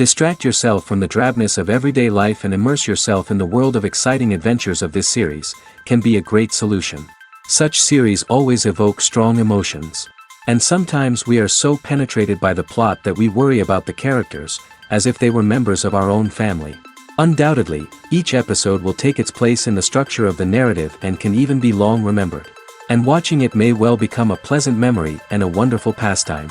Distract yourself from the drabness of everyday life and immerse yourself in the world of exciting adventures of this series, can be a great solution. Such series always evoke strong emotions. And sometimes we are so penetrated by the plot that we worry about the characters, as if they were members of our own family. Undoubtedly, each episode will take its place in the structure of the narrative and can even be long remembered. And watching it may well become a pleasant memory and a wonderful pastime.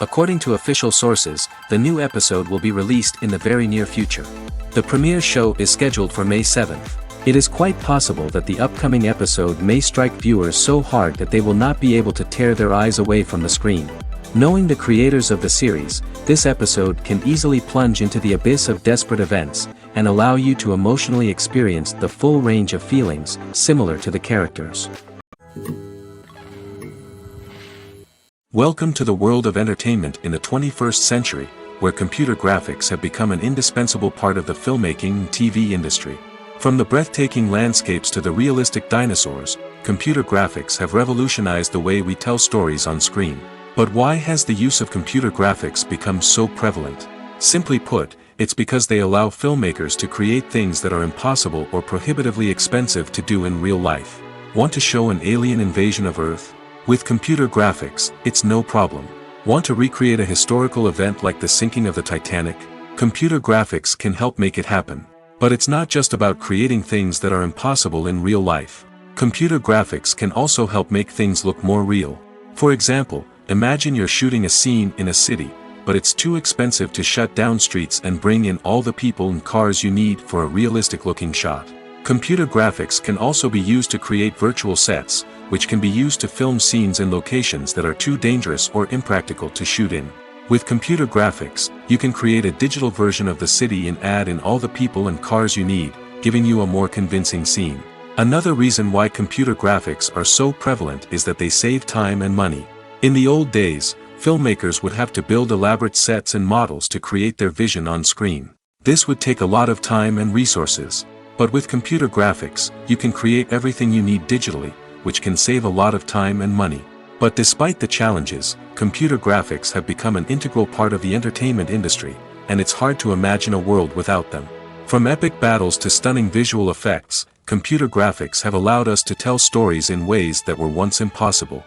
According to official sources, the new episode will be released in the very near future. The premiere show is scheduled for May 7th. It is quite possible that the upcoming episode may strike viewers so hard that they will not be able to tear their eyes away from the screen. Knowing the creators of the series, this episode can easily plunge into the abyss of desperate events, and allow you to emotionally experience the full range of feelings, similar to the characters. Welcome to the world of entertainment in the 21st century, where computer graphics have become an indispensable part of the filmmaking and TV industry. From the breathtaking landscapes to the realistic dinosaurs, computer graphics have revolutionized the way we tell stories on screen. But why has the use of computer graphics become so prevalent? Simply put, it's because they allow filmmakers to create things that are impossible or prohibitively expensive to do in real life. Want to show an alien invasion of Earth? With computer graphics, it's no problem. Want to recreate a historical event like the sinking of the Titanic? Computer graphics can help make it happen. But it's not just about creating things that are impossible in real life. Computer graphics can also help make things look more real. For example, imagine you're shooting a scene in a city, but it's too expensive to shut down streets and bring in all the people and cars you need for a realistic-looking shot. Computer graphics can also be used to create virtual sets, which can be used to film scenes in locations that are too dangerous or impractical to shoot in. With computer graphics, you can create a digital version of the city and add in all the people and cars you need, giving you a more convincing scene. Another reason why computer graphics are so prevalent is that they save time and money. In the old days, filmmakers would have to build elaborate sets and models to create their vision on screen. This would take a lot of time and resources. But with computer graphics, you can create everything you need digitally, which can save a lot of time and money. But despite the challenges, computer graphics have become an integral part of the entertainment industry, and it's hard to imagine a world without them. From epic battles to stunning visual effects, computer graphics have allowed us to tell stories in ways that were once impossible.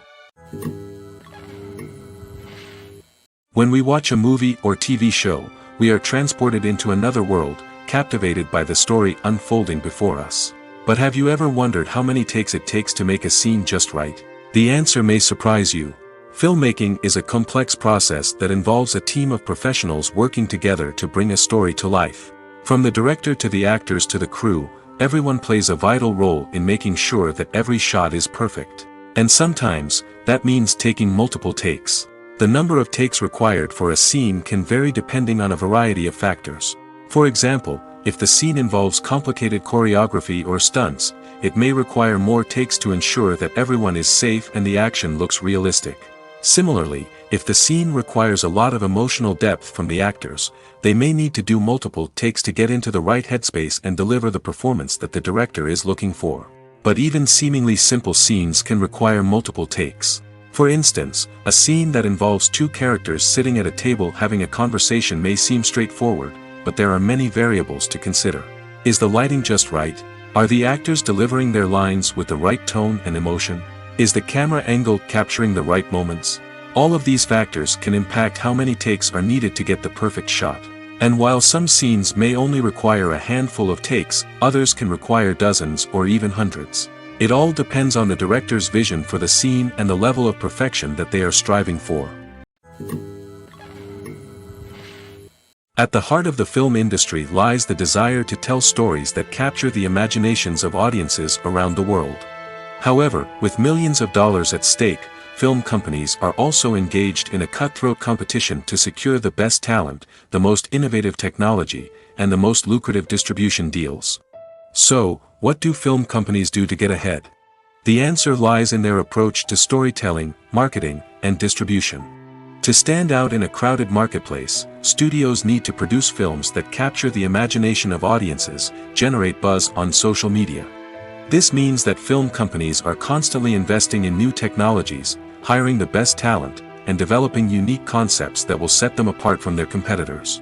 When we watch a movie or TV show, we are transported into another world, captivated by the story unfolding before us. But have you ever wondered how many takes it takes to make a scene just right? The answer may surprise you. Filmmaking is a complex process that involves a team of professionals working together to bring a story to life. From the director to the actors to the crew, everyone plays a vital role in making sure that every shot is perfect. And sometimes, that means taking multiple takes. The number of takes required for a scene can vary depending on a variety of factors. For example, if the scene involves complicated choreography or stunts, it may require more takes to ensure that everyone is safe and the action looks realistic. Similarly, if the scene requires a lot of emotional depth from the actors, they may need to do multiple takes to get into the right headspace and deliver the performance that the director is looking for. But even seemingly simple scenes can require multiple takes. For instance, a scene that involves two characters sitting at a table having a conversation may seem straightforward, but there are many variables to consider. Is the lighting just right? Are the actors delivering their lines with the right tone and emotion? Is the camera angle capturing the right moments? All of these factors can impact how many takes are needed to get the perfect shot. And while some scenes may only require a handful of takes, others can require dozens or even hundreds. It all depends on the director's vision for the scene and the level of perfection that they are striving for. At the heart of the film industry lies the desire to tell stories that capture the imaginations of audiences around the world. However, with millions of dollars at stake, film companies are also engaged in a cutthroat competition to secure the best talent, the most innovative technology, and the most lucrative distribution deals. So, what do film companies do to get ahead? The answer lies in their approach to storytelling, marketing, and distribution. To stand out in a crowded marketplace, studios need to produce films that capture the imagination of audiences, generate buzz on social media. This means that film companies are constantly investing in new technologies, hiring the best talent, and developing unique concepts that will set them apart from their competitors.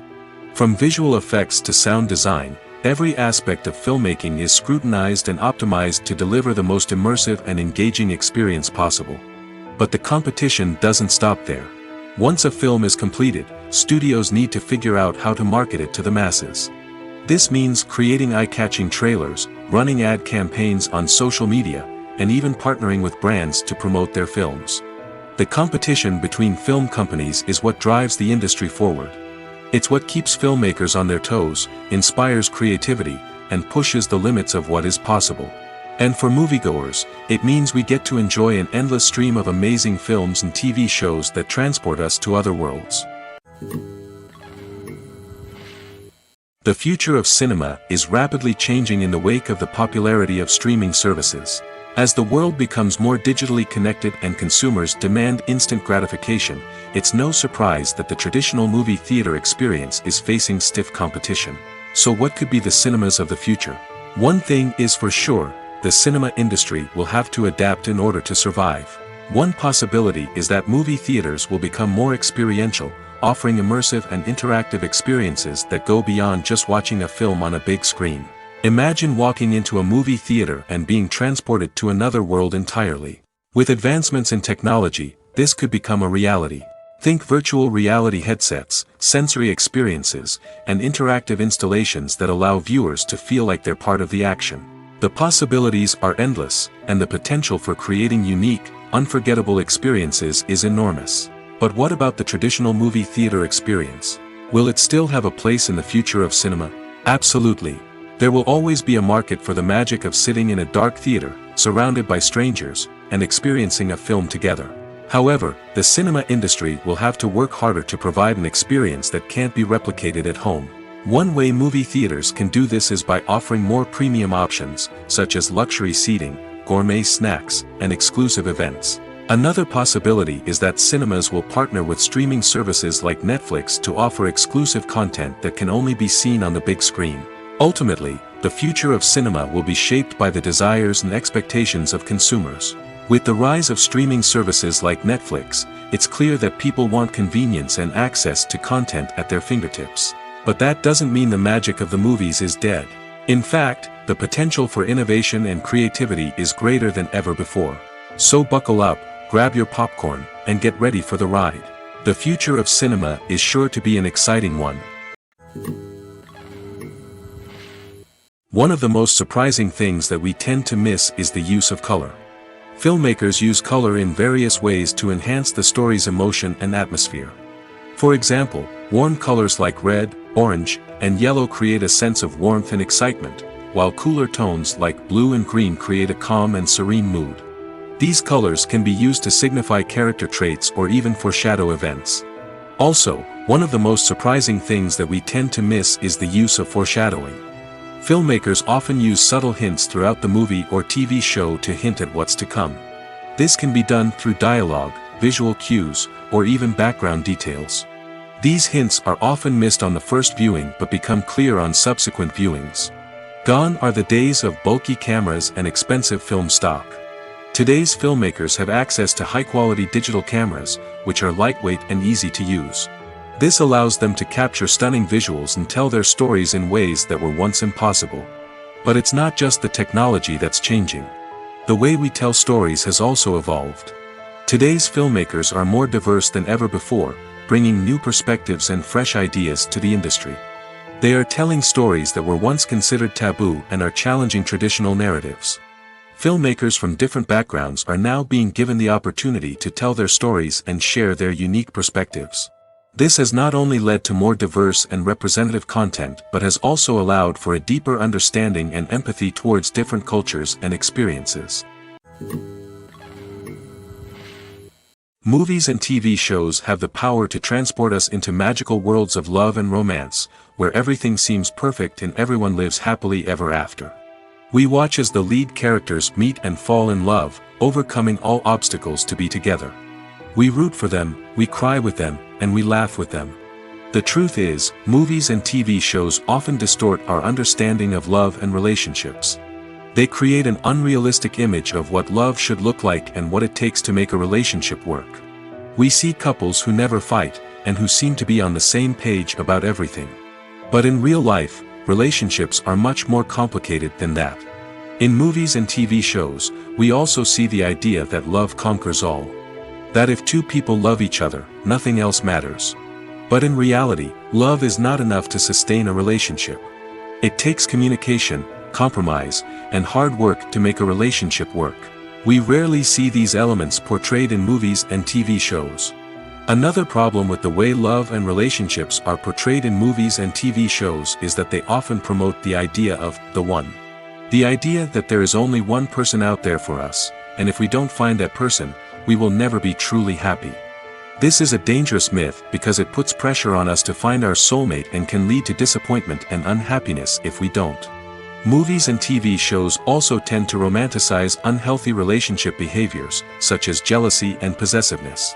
From visual effects to sound design, every aspect of filmmaking is scrutinized and optimized to deliver the most immersive and engaging experience possible. But the competition doesn't stop there. Once a film is completed, studios need to figure out how to market it to the masses. This means creating eye-catching trailers, running ad campaigns on social media, and even partnering with brands to promote their films. The competition between film companies is what drives the industry forward. It's what keeps filmmakers on their toes, inspires creativity, and pushes the limits of what is possible. And for moviegoers, it means we get to enjoy an endless stream of amazing films and TV shows that transport us to other worlds. The future of cinema is rapidly changing in the wake of the popularity of streaming services. As the world becomes more digitally connected and consumers demand instant gratification, it's no surprise that the traditional movie theater experience is facing stiff competition. So what could be the cinemas of the future? One thing is for sure, the cinema industry will have to adapt in order to survive. One possibility is that movie theaters will become more experiential, offering immersive and interactive experiences that go beyond just watching a film on a big screen. Imagine walking into a movie theater and being transported to another world entirely. With advancements in technology, this could become a reality. Think virtual reality headsets, sensory experiences, and interactive installations that allow viewers to feel like they're part of the action. The possibilities are endless, and the potential for creating unique, unforgettable experiences is enormous. But what about the traditional movie theater experience? Will it still have a place in the future of cinema? Absolutely. There will always be a market for the magic of sitting in a dark theater, surrounded by strangers, and experiencing a film together. However, the cinema industry will have to work harder to provide an experience that can't be replicated at home. One way movie theaters can do this is by offering more premium options, such as luxury seating, gourmet snacks, and exclusive events. Another possibility is that cinemas will partner with streaming services like Netflix to offer exclusive content that can only be seen on the big screen. Ultimately, the future of cinema will be shaped by the desires and expectations of consumers. With the rise of streaming services like Netflix, it's clear that people want convenience and access to content at their fingertips. But that doesn't mean the magic of the movies is dead. In fact, the potential for innovation and creativity is greater than ever before. So buckle up, grab your popcorn, and get ready for the ride. The future of cinema is sure to be an exciting one. One of the most surprising things that we tend to miss is the use of color. Filmmakers use color in various ways to enhance the story's emotion and atmosphere. For example, warm colors like red, orange, and yellow create a sense of warmth and excitement, while cooler tones like blue and green create a calm and serene mood. These colors can be used to signify character traits or even foreshadow events. Also, one of the most surprising things that we tend to miss is the use of foreshadowing. Filmmakers often use subtle hints throughout the movie or TV show to hint at what's to come. This can be done through dialogue, visual cues, or even background details. These hints are often missed on the first viewing but become clear on subsequent viewings. Gone are the days of bulky cameras and expensive film stock. Today's filmmakers have access to high-quality digital cameras, which are lightweight and easy to use. This allows them to capture stunning visuals and tell their stories in ways that were once impossible. But it's not just the technology that's changing. The way we tell stories has also evolved. Today's filmmakers are more diverse than ever before, bringing new perspectives and fresh ideas to the industry. They are telling stories that were once considered taboo and are challenging traditional narratives. Filmmakers from different backgrounds are now being given the opportunity to tell their stories and share their unique perspectives. This has not only led to more diverse and representative content but has also allowed for a deeper understanding and empathy towards different cultures and experiences. Movies and TV shows have the power to transport us into magical worlds of love and romance, where everything seems perfect and everyone lives happily ever after. We watch as the lead characters meet and fall in love, overcoming all obstacles to be together. We root for them, we cry with them, and we laugh with them. The truth is, movies and TV shows often distort our understanding of love and relationships. They create an unrealistic image of what love should look like and what it takes to make a relationship work. We see couples who never fight, and who seem to be on the same page about everything. But in real life, relationships are much more complicated than that. In movies and TV shows, we also see the idea that love conquers all. That if two people love each other, nothing else matters. But in reality, love is not enough to sustain a relationship. It takes communication, compromise, and hard work to make a relationship work. We rarely see these elements portrayed in movies and TV shows. Another problem with the way love and relationships are portrayed in movies and TV shows is that they often promote the idea of the one. The idea that there is only one person out there for us, and if we don't find that person, we will never be truly happy. This is a dangerous myth because it puts pressure on us to find our soulmate and can lead to disappointment and unhappiness if we don't. Movies and TV shows also tend to romanticize unhealthy relationship behaviors, such as jealousy and possessiveness.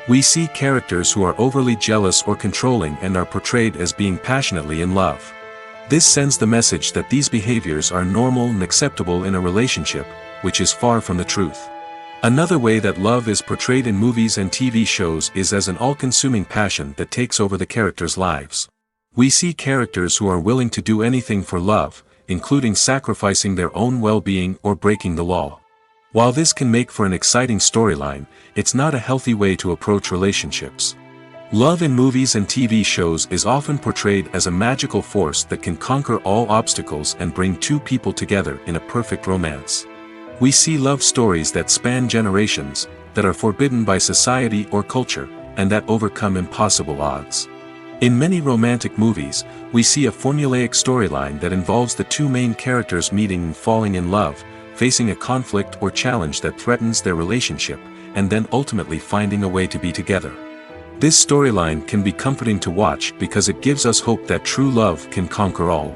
We see characters who are overly jealous or controlling and are portrayed as being passionately in love. This sends the message that these behaviors are normal and acceptable in a relationship, which is far from the truth. Another way that love is portrayed in movies and TV shows is as an all-consuming passion that takes over the characters' lives. We see characters who are willing to do anything for love, including sacrificing their own well-being or breaking the law. While this can make for an exciting storyline, it's not a healthy way to approach relationships. Love in movies and TV shows is often portrayed as a magical force that can conquer all obstacles and bring two people together in a perfect romance. We see love stories that span generations, that are forbidden by society or culture, and that overcome impossible odds. In many romantic movies, we see a formulaic storyline that involves the two main characters meeting and falling in love, facing a conflict or challenge that threatens their relationship, and then ultimately finding a way to be together. This storyline can be comforting to watch because it gives us hope that true love can conquer all.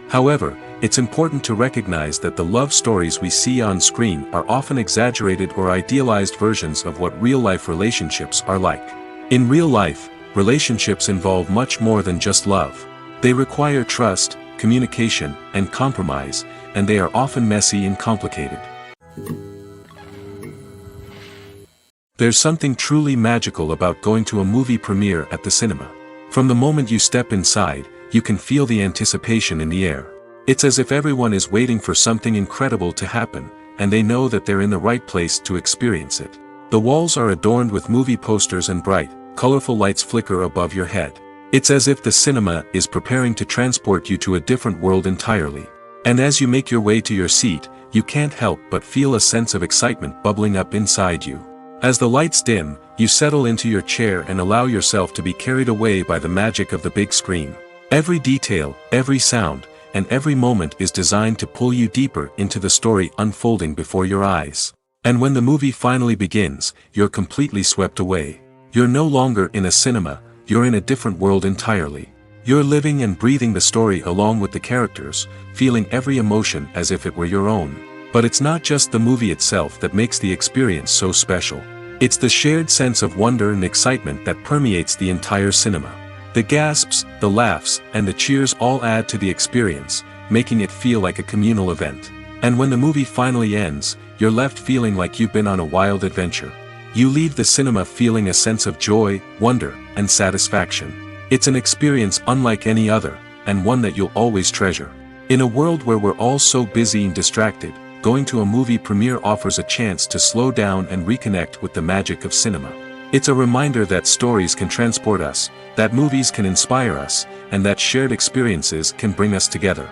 However, it's important to recognize that the love stories we see on screen are often exaggerated or idealized versions of what real-life relationships are like. In real life, relationships involve much more than just love. They require trust, communication, and compromise, and they are often messy and complicated. There's something truly magical about going to a movie premiere at the cinema. From the moment you step inside, you can feel the anticipation in the air. It's as if everyone is waiting for something incredible to happen, and they know that they're in the right place to experience it. The walls are adorned with movie posters and bright, colorful lights flicker above your head. It's as if the cinema is preparing to transport you to a different world entirely. And as you make your way to your seat, you can't help but feel a sense of excitement bubbling up inside you. As the lights dim, you settle into your chair and allow yourself to be carried away by the magic of the big screen. Every detail, every sound, and every moment is designed to pull you deeper into the story unfolding before your eyes. And when the movie finally begins, you're completely swept away. You're no longer in a cinema, you're in a different world entirely. You're living and breathing the story along with the characters, feeling every emotion as if it were your own. But it's not just the movie itself that makes the experience so special. It's the shared sense of wonder and excitement that permeates the entire cinema. The gasps, the laughs, and the cheers all add to the experience, making it feel like a communal event. And when the movie finally ends, you're left feeling like you've been on a wild adventure. You leave the cinema feeling a sense of joy, wonder, and satisfaction. It's an experience unlike any other, and one that you'll always treasure. In a world where we're all so busy and distracted, going to a movie premiere offers a chance to slow down and reconnect with the magic of cinema. It's a reminder that stories can transport us, that movies can inspire us, and that shared experiences can bring us together.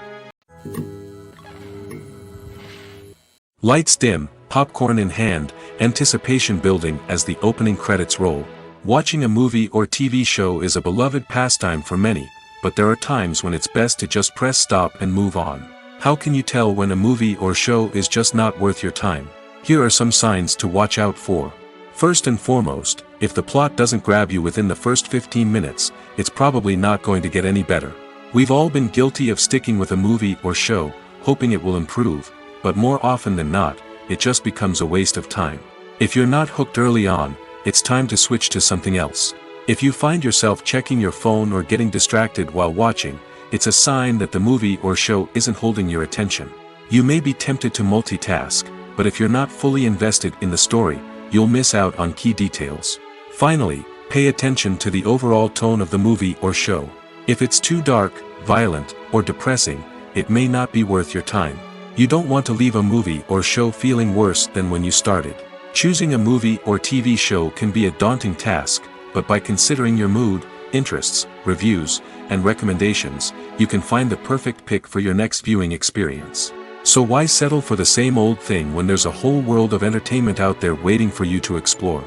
Lights dim, popcorn in hand, anticipation building as the opening credits roll. Watching a movie or TV show is a beloved pastime for many, but there are times when it's best to just press stop and move on. How can you tell when a movie or show is just not worth your time? Here are some signs to watch out for. First and foremost, if the plot doesn't grab you within the first 15 minutes, it's probably not going to get any better. We've all been guilty of sticking with a movie or show, hoping it will improve, but more often than not, it just becomes a waste of time. If you're not hooked early on, it's time to switch to something else. If you find yourself checking your phone or getting distracted while watching, it's a sign that the movie or show isn't holding your attention. You may be tempted to multitask, but if you're not fully invested in the story, you'll miss out on key details. Finally, pay attention to the overall tone of the movie or show. If it's too dark, violent, or depressing, it may not be worth your time. You don't want to leave a movie or show feeling worse than when you started. Choosing a movie or TV show can be a daunting task, but by considering your mood, interests, reviews, and recommendations, you can find the perfect pick for your next viewing experience. So why settle for the same old thing when there's a whole world of entertainment out there waiting for you to explore?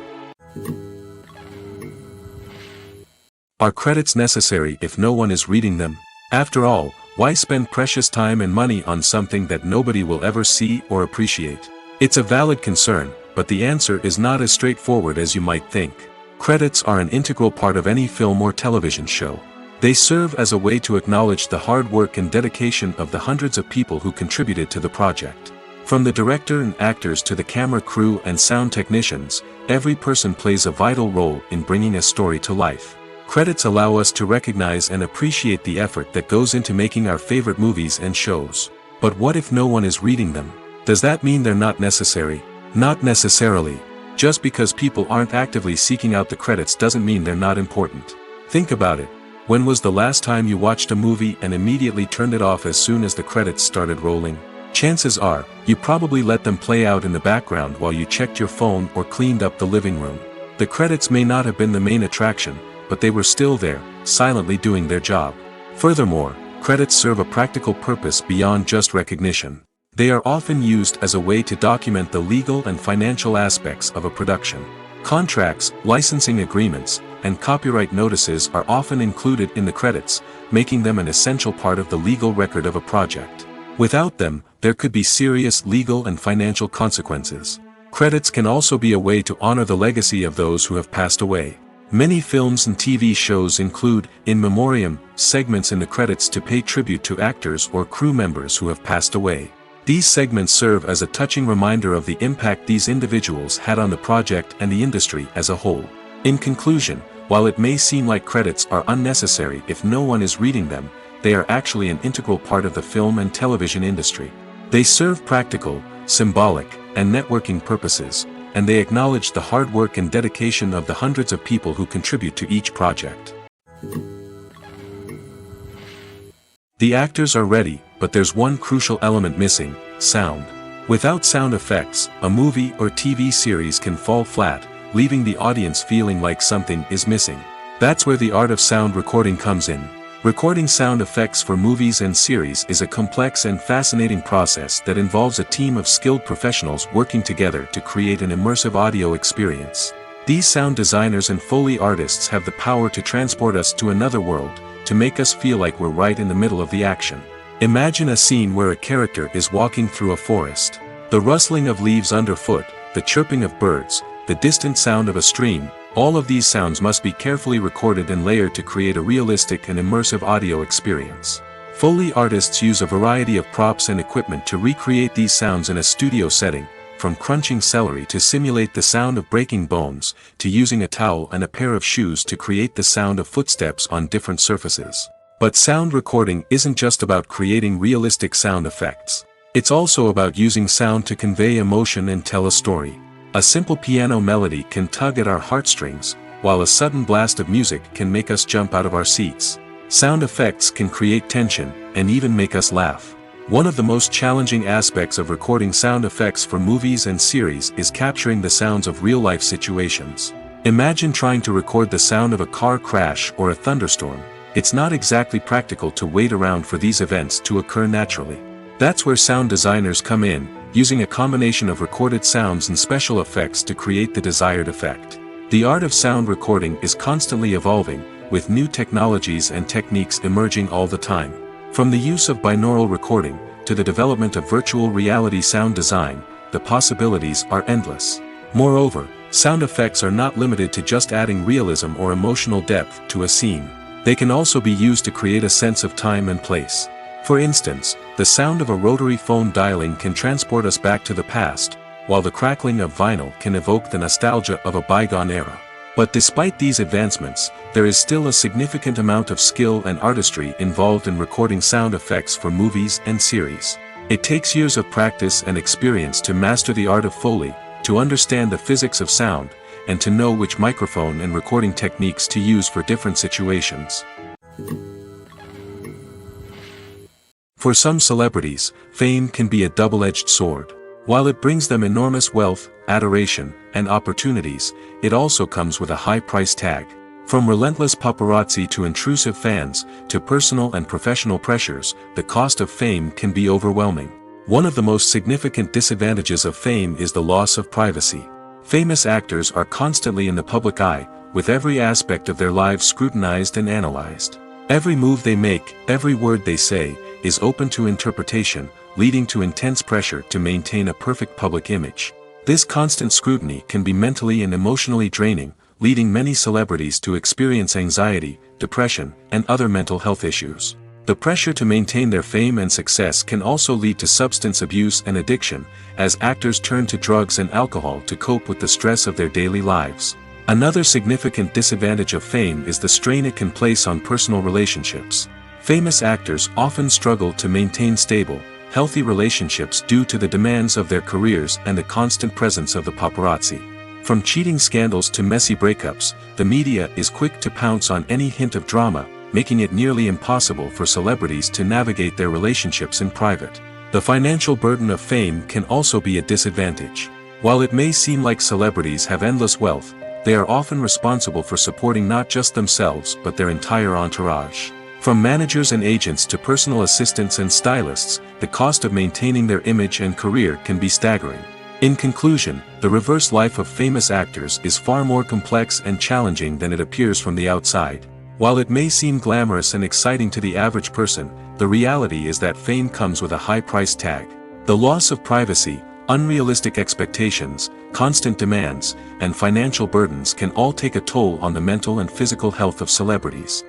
Are credits necessary if no one is reading them? After all, why spend precious time and money on something that nobody will ever see or appreciate? It's a valid concern, but the answer is not as straightforward as you might think. Credits are an integral part of any film or television show. They serve as a way to acknowledge the hard work and dedication of the hundreds of people who contributed to the project. From the director and actors to the camera crew and sound technicians, every person plays a vital role in bringing a story to life. Credits allow us to recognize and appreciate the effort that goes into making our favorite movies and shows. But what if no one is reading them? Does that mean they're not necessary? Not necessarily. Just because people aren't actively seeking out the credits doesn't mean they're not important. Think about it. When was the last time you watched a movie and immediately turned it off as soon as the credits started rolling? Chances are, you probably let them play out in the background while you checked your phone or cleaned up the living room. The credits may not have been the main attraction, but they were still there, silently doing their job. Furthermore, credits serve a practical purpose beyond just recognition. They are often used as a way to document the legal and financial aspects of a production. Contracts, licensing agreements, and copyright notices are often included in the credits, making them an essential part of the legal record of a project. Without them, there could be serious legal and financial consequences. Credits can also be a way to honor the legacy of those who have passed away. Many films and TV shows include, in memoriam, segments in the credits to pay tribute to actors or crew members who have passed away. These segments serve as a touching reminder of the impact these individuals had on the project and the industry as a whole. In conclusion, while it may seem like credits are unnecessary if no one is reading them, they are actually an integral part of the film and television industry. They serve practical, symbolic, and networking purposes, and they acknowledge the hard work and dedication of the hundreds of people who contribute to each project. The actors are ready, but there's one crucial element missing: sound. Without sound effects, a movie or TV series can fall flat, leaving the audience feeling like something is missing. That's where the art of sound recording comes in. Recording sound effects for movies and series is a complex and fascinating process that involves a team of skilled professionals working together to create an immersive audio experience. These sound designers and Foley artists have the power to transport us to another world, to make us feel like we're right in the middle of the action. Imagine a scene where a character is walking through a forest. The rustling of leaves underfoot, the chirping of birds, the distant sound of a stream, all of these sounds must be carefully recorded and layered to create a realistic and immersive audio experience. Foley artists use a variety of props and equipment to recreate these sounds in a studio setting, from crunching celery to simulate the sound of breaking bones, to using a towel and a pair of shoes to create the sound of footsteps on different surfaces. But sound recording isn't just about creating realistic sound effects. It's also about using sound to convey emotion and tell a story. A simple piano melody can tug at our heartstrings, while a sudden blast of music can make us jump out of our seats. Sound effects can create tension, and even make us laugh. One of the most challenging aspects of recording sound effects for movies and series is capturing the sounds of real-life situations. Imagine trying to record the sound of a car crash or a thunderstorm. It's not exactly practical to wait around for these events to occur naturally. That's where sound designers come in, using a combination of recorded sounds and special effects to create the desired effect. The art of sound recording is constantly evolving, with new technologies and techniques emerging all the time. From the use of binaural recording, to the development of virtual reality sound design, the possibilities are endless. Moreover, sound effects are not limited to just adding realism or emotional depth to a scene. They can also be used to create a sense of time and place. For instance, the sound of a rotary phone dialing can transport us back to the past, while the crackling of vinyl can evoke the nostalgia of a bygone era. But despite these advancements, there is still a significant amount of skill and artistry involved in recording sound effects for movies and series. It takes years of practice and experience to master the art of Foley, to understand the physics of sound, and to know which microphone and recording techniques to use for different situations. For some celebrities, fame can be a double-edged sword. While it brings them enormous wealth, adoration, and opportunities, it also comes with a high price tag. From relentless paparazzi to intrusive fans, to personal and professional pressures, the cost of fame can be overwhelming. One of the most significant disadvantages of fame is the loss of privacy. Famous actors are constantly in the public eye, with every aspect of their lives scrutinized and analyzed. Every move they make, every word they say, is open to interpretation, leading to intense pressure to maintain a perfect public image. This constant scrutiny can be mentally and emotionally draining, leading many celebrities to experience anxiety, depression, and other mental health issues. The pressure to maintain their fame and success can also lead to substance abuse and addiction, as actors turn to drugs and alcohol to cope with the stress of their daily lives. Another significant disadvantage of fame is the strain it can place on personal relationships. Famous actors often struggle to maintain stable, healthy relationships due to the demands of their careers and the constant presence of the paparazzi. From cheating scandals to messy breakups, the media is quick to pounce on any hint of drama, making it nearly impossible for celebrities to navigate their relationships in private. The financial burden of fame can also be a disadvantage. While it may seem like celebrities have endless wealth, they are often responsible for supporting not just themselves but their entire entourage. From managers and agents to personal assistants and stylists, the cost of maintaining their image and career can be staggering. In conclusion, the reverse life of famous actors is far more complex and challenging than it appears from the outside. While it may seem glamorous and exciting to the average person, the reality is that fame comes with a high price tag. The loss of privacy, unrealistic expectations, constant demands, and financial burdens can all take a toll on the mental and physical health of celebrities.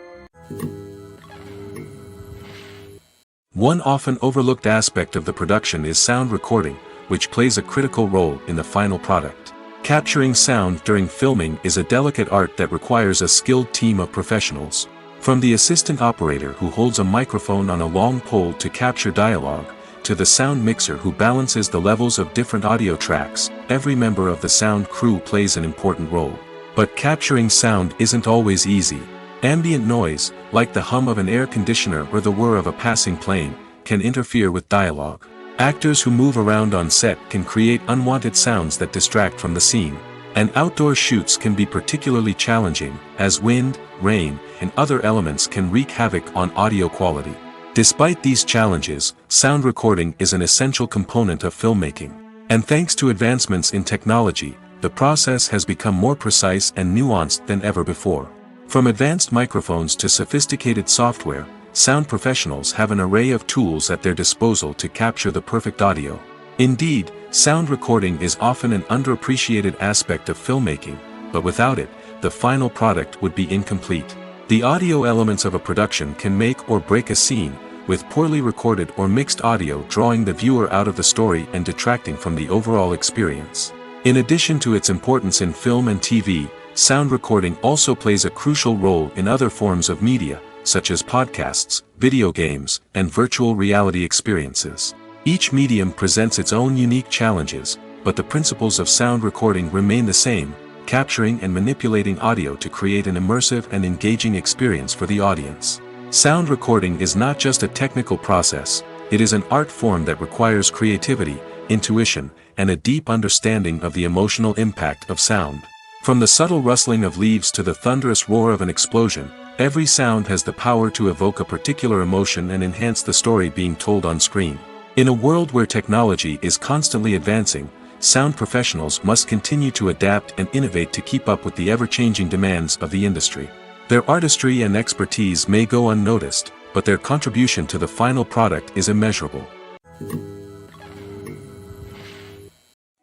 One often overlooked aspect of the production is sound recording, which plays a critical role in the final product. Capturing sound during filming is a delicate art that requires a skilled team of professionals. From the assistant operator who holds a microphone on a long pole to capture dialogue, to the sound mixer who balances the levels of different audio tracks, every member of the sound crew plays an important role. But capturing sound isn't always easy. Ambient noise, like the hum of an air conditioner or the whir of a passing plane, can interfere with dialogue. Actors who move around on set can create unwanted sounds that distract from the scene. And outdoor shoots can be particularly challenging, as wind, rain, and other elements can wreak havoc on audio quality. Despite these challenges, sound recording is an essential component of filmmaking. And thanks to advancements in technology, the process has become more precise and nuanced than ever before. From advanced microphones to sophisticated software, sound professionals have an array of tools at their disposal to capture the perfect audio. Indeed, sound recording is often an underappreciated aspect of filmmaking, but without it, the final product would be incomplete. The audio elements of a production can make or break a scene, with poorly recorded or mixed audio drawing the viewer out of the story and detracting from the overall experience. In addition to its importance in film and TV, sound recording also plays a crucial role in other forms of media, such as podcasts, video games, and virtual reality experiences. Each medium presents its own unique challenges, but the principles of sound recording remain the same, capturing and manipulating audio to create an immersive and engaging experience for the audience. Sound recording is not just a technical process, it is an art form that requires creativity, intuition, and a deep understanding of the emotional impact of sound. From the subtle rustling of leaves to the thunderous roar of an explosion, every sound has the power to evoke a particular emotion and enhance the story being told on screen. In a world where technology is constantly advancing, sound professionals must continue to adapt and innovate to keep up with the ever-changing demands of the industry. Their artistry and expertise may go unnoticed, but their contribution to the final product is immeasurable.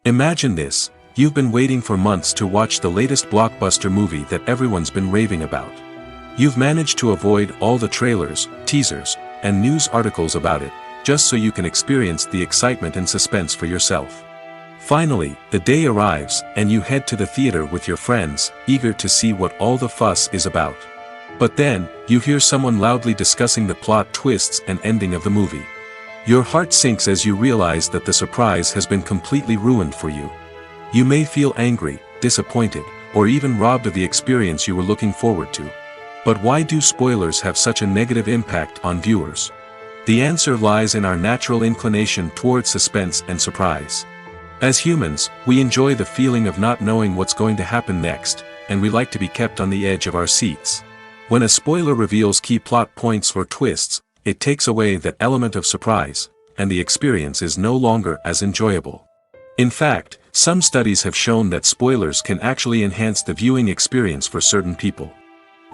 Imagine this: you've been waiting for months to watch the latest blockbuster movie that everyone's been raving about. You've managed to avoid all the trailers, teasers, and news articles about it, just so you can experience the excitement and suspense for yourself. Finally, the day arrives, and you head to the theater with your friends, eager to see what all the fuss is about. But then, you hear someone loudly discussing the plot twists and ending of the movie. Your heart sinks as you realize that the surprise has been completely ruined for you. You may feel angry, disappointed, or even robbed of the experience you were looking forward to. But why do spoilers have such a negative impact on viewers? The answer lies in our natural inclination towards suspense and surprise. As humans, we enjoy the feeling of not knowing what's going to happen next, and we like to be kept on the edge of our seats. When a spoiler reveals key plot points or twists, it takes away that element of surprise, and the experience is no longer as enjoyable. In fact, some studies have shown that spoilers can actually enhance the viewing experience for certain people.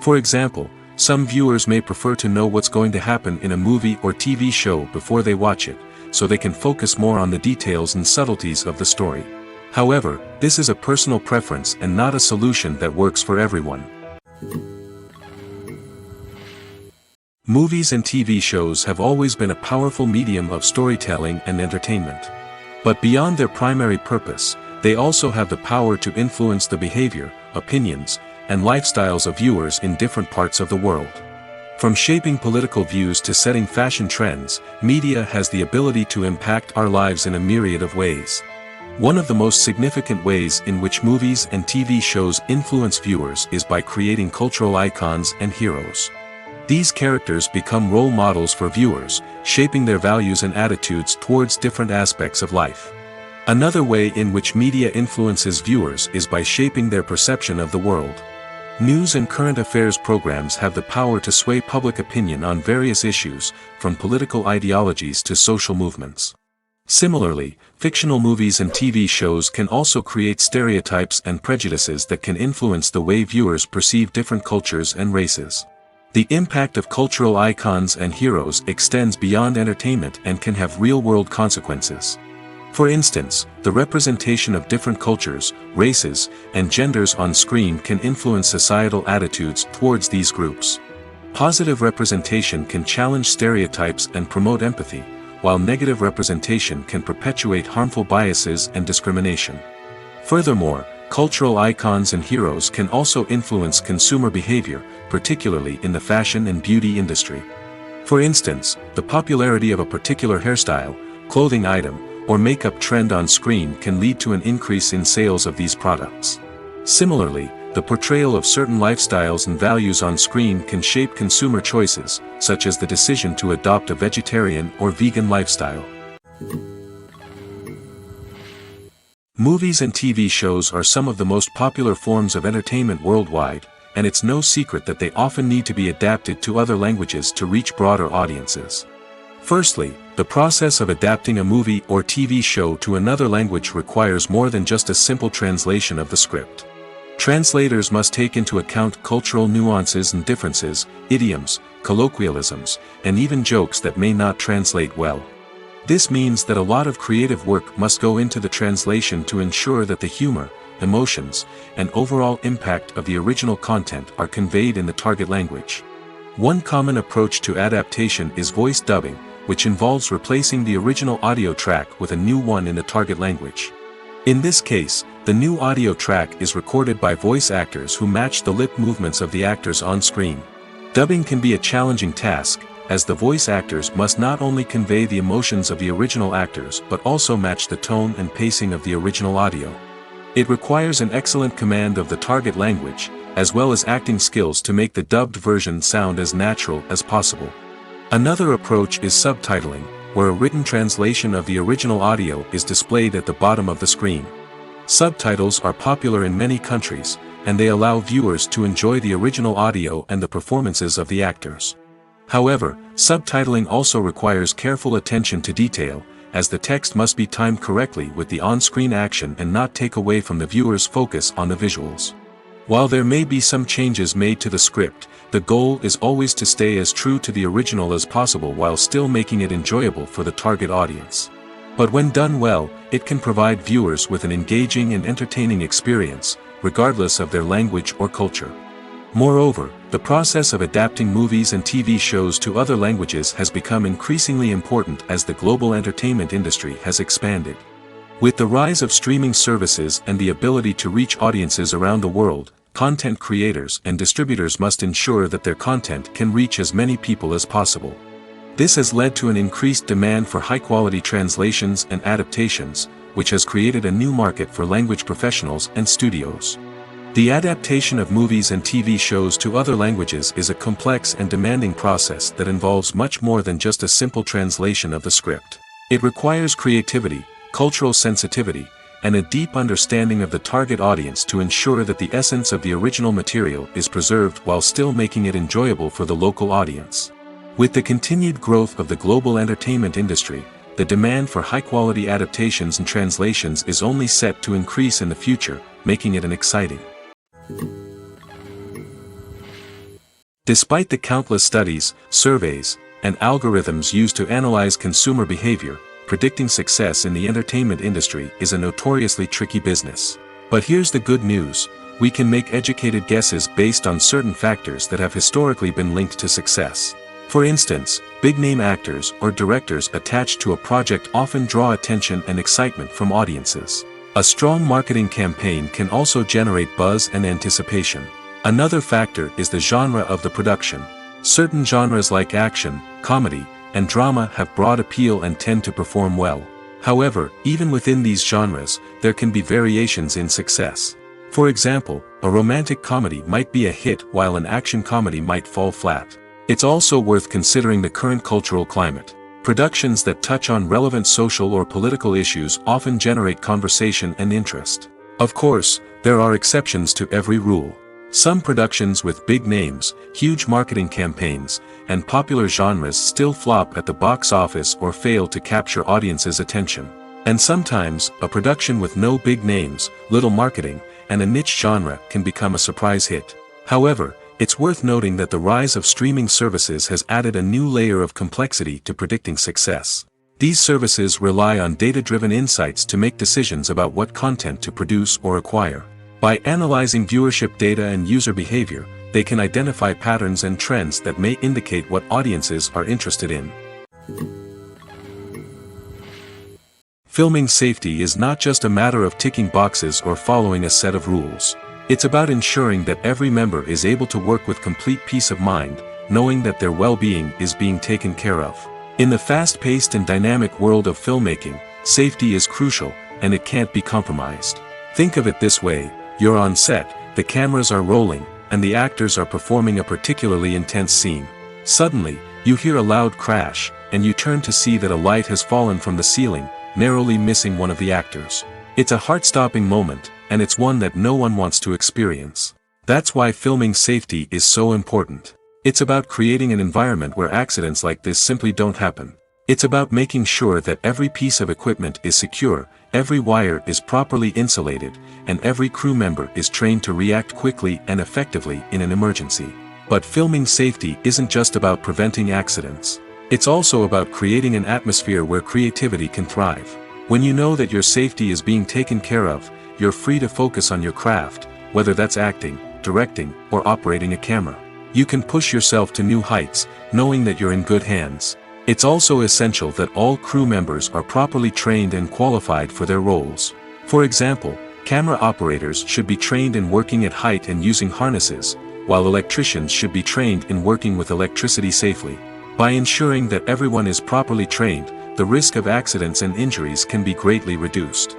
For example, some viewers may prefer to know what's going to happen in a movie or TV show before they watch it, so they can focus more on the details and subtleties of the story. However, this is a personal preference and not a solution that works for everyone. Movies and TV shows have always been a powerful medium of storytelling and entertainment. But beyond their primary purpose, they also have the power to influence the behavior, opinions, and lifestyles of viewers in different parts of the world. From shaping political views to setting fashion trends, media has the ability to impact our lives in a myriad of ways. One of the most significant ways in which movies and TV shows influence viewers is by creating cultural icons and heroes. These characters become role models for viewers, shaping their values and attitudes towards different aspects of life. Another way in which media influences viewers is by shaping their perception of the world. News and current affairs programs have the power to sway public opinion on various issues, from political ideologies to social movements. Similarly, fictional movies and TV shows can also create stereotypes and prejudices that can influence the way viewers perceive different cultures and races. The impact of cultural icons and heroes extends beyond entertainment and can have real-world consequences. For instance, the representation of different cultures, races, and genders on screen can influence societal attitudes towards these groups. Positive representation can challenge stereotypes and promote empathy, while negative representation can perpetuate harmful biases and discrimination. Furthermore, cultural icons and heroes can also influence consumer behavior, particularly in the fashion and beauty industry. For instance, the popularity of a particular hairstyle, clothing item, or makeup trend on screen can lead to an increase in sales of these products. Similarly, the portrayal of certain lifestyles and values on screen can shape consumer choices, such as the decision to adopt a vegetarian or vegan lifestyle. Movies and TV shows are some of the most popular forms of entertainment worldwide, and it's no secret that they often need to be adapted to other languages to reach broader audiences. Firstly, the process of adapting a movie or TV show to another language requires more than just a simple translation of the script. Translators must take into account cultural nuances and differences, idioms, colloquialisms, and even jokes that may not translate well. This means that a lot of creative work must go into the translation to ensure that the humor, emotions, and overall impact of the original content are conveyed in the target language. One common approach to adaptation is voice dubbing, which involves replacing the original audio track with a new one in the target language. In this case, the new audio track is recorded by voice actors who match the lip movements of the actors on screen. Dubbing can be a challenging task, as the voice actors must not only convey the emotions of the original actors but also match the tone and pacing of the original audio. It requires an excellent command of the target language, as well as acting skills to make the dubbed version sound as natural as possible. Another approach is subtitling, where a written translation of the original audio is displayed at the bottom of the screen. Subtitles are popular in many countries, and they allow viewers to enjoy the original audio and the performances of the actors. However, subtitling also requires careful attention to detail, as the text must be timed correctly with the on-screen action and not take away from the viewer's focus on the visuals. While there may be some changes made to the script, the goal is always to stay as true to the original as possible while still making it enjoyable for the target audience. But when done well, it can provide viewers with an engaging and entertaining experience, regardless of their language or culture. Moreover, the process of adapting movies and TV shows to other languages has become increasingly important as the global entertainment industry has expanded. With the rise of streaming services and the ability to reach audiences around the world, content creators and distributors must ensure that their content can reach as many people as possible. This has led to an increased demand for high-quality translations and adaptations, which has created a new market for language professionals and studios. The adaptation of movies and TV shows to other languages is a complex and demanding process that involves much more than just a simple translation of the script. It requires creativity, cultural sensitivity, and a deep understanding of the target audience to ensure that the essence of the original material is preserved while still making it enjoyable for the local audience. With the continued growth of the global entertainment industry, the demand for high-quality adaptations and translations is only set to increase in the future, making it an exciting. Despite the countless studies, surveys, and algorithms used to analyze consumer behavior, predicting success in the entertainment industry is a notoriously tricky business. But here's the good news: we can make educated guesses based on certain factors that have historically been linked to success. For instance, big-name actors or directors attached to a project often draw attention and excitement from audiences. A strong marketing campaign can also generate buzz and anticipation. Another factor is the genre of the production. Certain genres like action, comedy, and drama have broad appeal and tend to perform well. However, even within these genres, there can be variations in success. For example, a romantic comedy might be a hit while an action comedy might fall flat. It's also worth considering the current cultural climate. Productions that touch on relevant social or political issues often generate conversation and interest. Of course, there are exceptions to every rule. Some productions with big names, huge marketing campaigns, and popular genres still flop at the box office or fail to capture audiences' attention. And sometimes, a production with no big names, little marketing, and a niche genre can become a surprise hit. However, it's worth noting that the rise of streaming services has added a new layer of complexity to predicting success. These services rely on data-driven insights to make decisions about what content to produce or acquire. By analyzing viewership data and user behavior, they can identify patterns and trends that may indicate what audiences are interested in. Filming safety is not just a matter of ticking boxes or following a set of rules. It's about ensuring that every member is able to work with complete peace of mind, knowing that their well-being is being taken care of. In the fast-paced and dynamic world of filmmaking, safety is crucial, and it can't be compromised. Think of it this way: you're on set, the cameras are rolling, and the actors are performing a particularly intense scene. Suddenly, you hear a loud crash, and you turn to see that a light has fallen from the ceiling, narrowly missing one of the actors. It's a heart-stopping moment, and it's one that no one wants to experience. That's why filming safety is so important. It's about creating an environment where accidents like this simply don't happen. It's about making sure that every piece of equipment is secure, every wire is properly insulated, and every crew member is trained to react quickly and effectively in an emergency. But filming safety isn't just about preventing accidents. It's also about creating an atmosphere where creativity can thrive. When you know that your safety is being taken care of, you're free to focus on your craft, whether that's acting, directing, or operating a camera. You can push yourself to new heights, knowing that you're in good hands. It's also essential that all crew members are properly trained and qualified for their roles. For example, camera operators should be trained in working at height and using harnesses, while electricians should be trained in working with electricity safely. By ensuring that everyone is properly trained, the risk of accidents and injuries can be greatly reduced.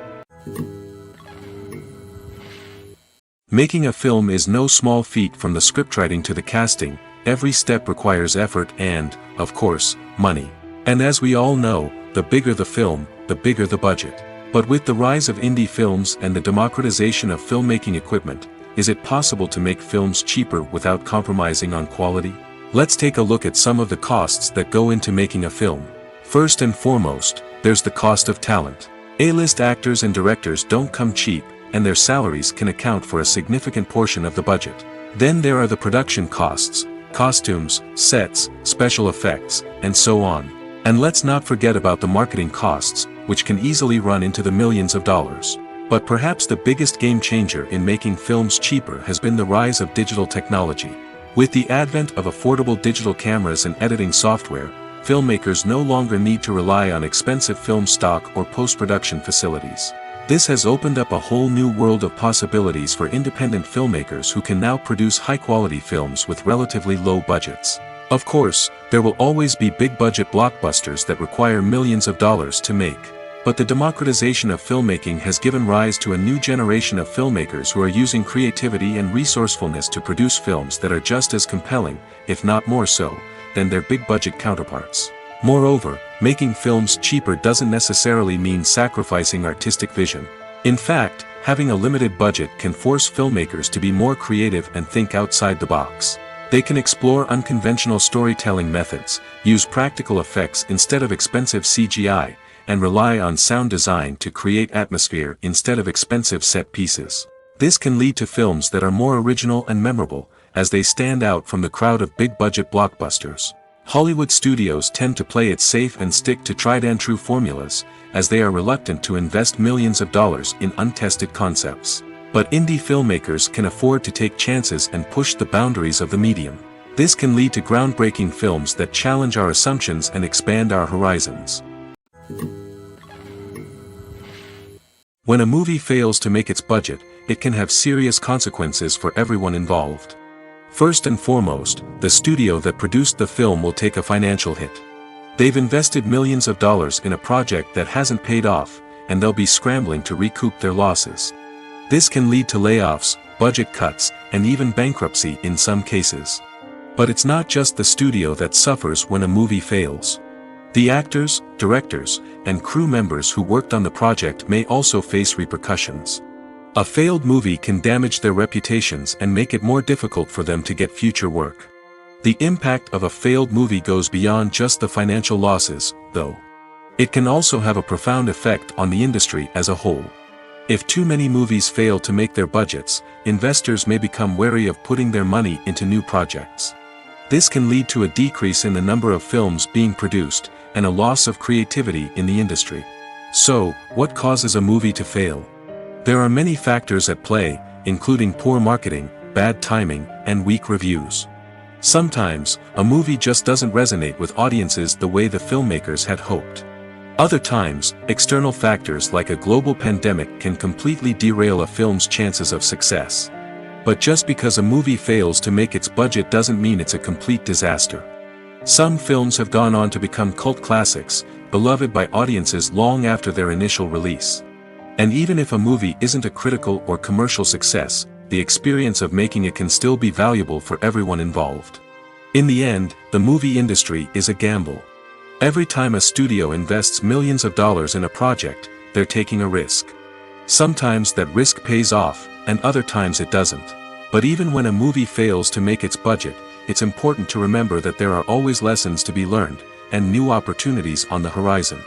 Making a film is no small feat. From the scriptwriting to the casting, every step requires effort and, of course, money. And as we all know, the bigger the film, the bigger the budget. But with the rise of indie films and the democratization of filmmaking equipment, is it possible to make films cheaper without compromising on quality? Let's take a look at some of the costs that go into making a film. First and foremost, there's the cost of talent. A-list actors and directors don't come cheap, and their salaries can account for a significant portion of the budget. Then there are the production costs, costumes, sets, special effects, and so on. And let's not forget about the marketing costs, which can easily run into the millions of dollars. But perhaps the biggest game changer in making films cheaper has been the rise of digital technology. With the advent of affordable digital cameras and editing software, filmmakers no longer need to rely on expensive film stock or post-production facilities. This has opened up a whole new world of possibilities for independent filmmakers who can now produce high-quality films with relatively low budgets. Of course, there will always be big-budget blockbusters that require millions of dollars to make. But the democratization of filmmaking has given rise to a new generation of filmmakers who are using creativity and resourcefulness to produce films that are just as compelling, if not more so, than their big-budget counterparts. Moreover, making films cheaper doesn't necessarily mean sacrificing artistic vision. In fact, having a limited budget can force filmmakers to be more creative and think outside the box. They can explore unconventional storytelling methods, use practical effects instead of expensive CGI, and rely on sound design to create atmosphere instead of expensive set pieces. This can lead to films that are more original and memorable, as they stand out from the crowd of big-budget blockbusters. Hollywood studios tend to play it safe and stick to tried-and-true formulas, as they are reluctant to invest millions of dollars in untested concepts. But indie filmmakers can afford to take chances and push the boundaries of the medium. This can lead to groundbreaking films that challenge our assumptions and expand our horizons. When a movie fails to make its budget, it can have serious consequences for everyone involved. First and foremost, the studio that produced the film will take a financial hit. They've invested millions of dollars in a project that hasn't paid off, and they'll be scrambling to recoup their losses. This can lead to layoffs, budget cuts, and even bankruptcy in some cases. But it's not just the studio that suffers when a movie fails. The actors, directors, and crew members who worked on the project may also face repercussions. A failed movie can damage their reputations and make it more difficult for them to get future work. The impact of a failed movie goes beyond just the financial losses, though. It can also have a profound effect on the industry as a whole. If too many movies fail to make their budgets, investors may become wary of putting their money into new projects. This can lead to a decrease in the number of films being produced, and a loss of creativity in the industry. So, what causes a movie to fail? There are many factors at play, including poor marketing, bad timing, and weak reviews. Sometimes, a movie just doesn't resonate with audiences the way the filmmakers had hoped. Other times, external factors like a global pandemic can completely derail a film's chances of success. But just because a movie fails to make its budget doesn't mean it's a complete disaster. Some films have gone on to become cult classics, beloved by audiences long after their initial release. And even if a movie isn't a critical or commercial success, the experience of making it can still be valuable for everyone involved. In the end, the movie industry is a gamble. Every time a studio invests millions of dollars in a project, they're taking a risk. Sometimes that risk pays off, and other times it doesn't. But even when a movie fails to make its budget, it's important to remember that there are always lessons to be learned, and new opportunities on the horizon.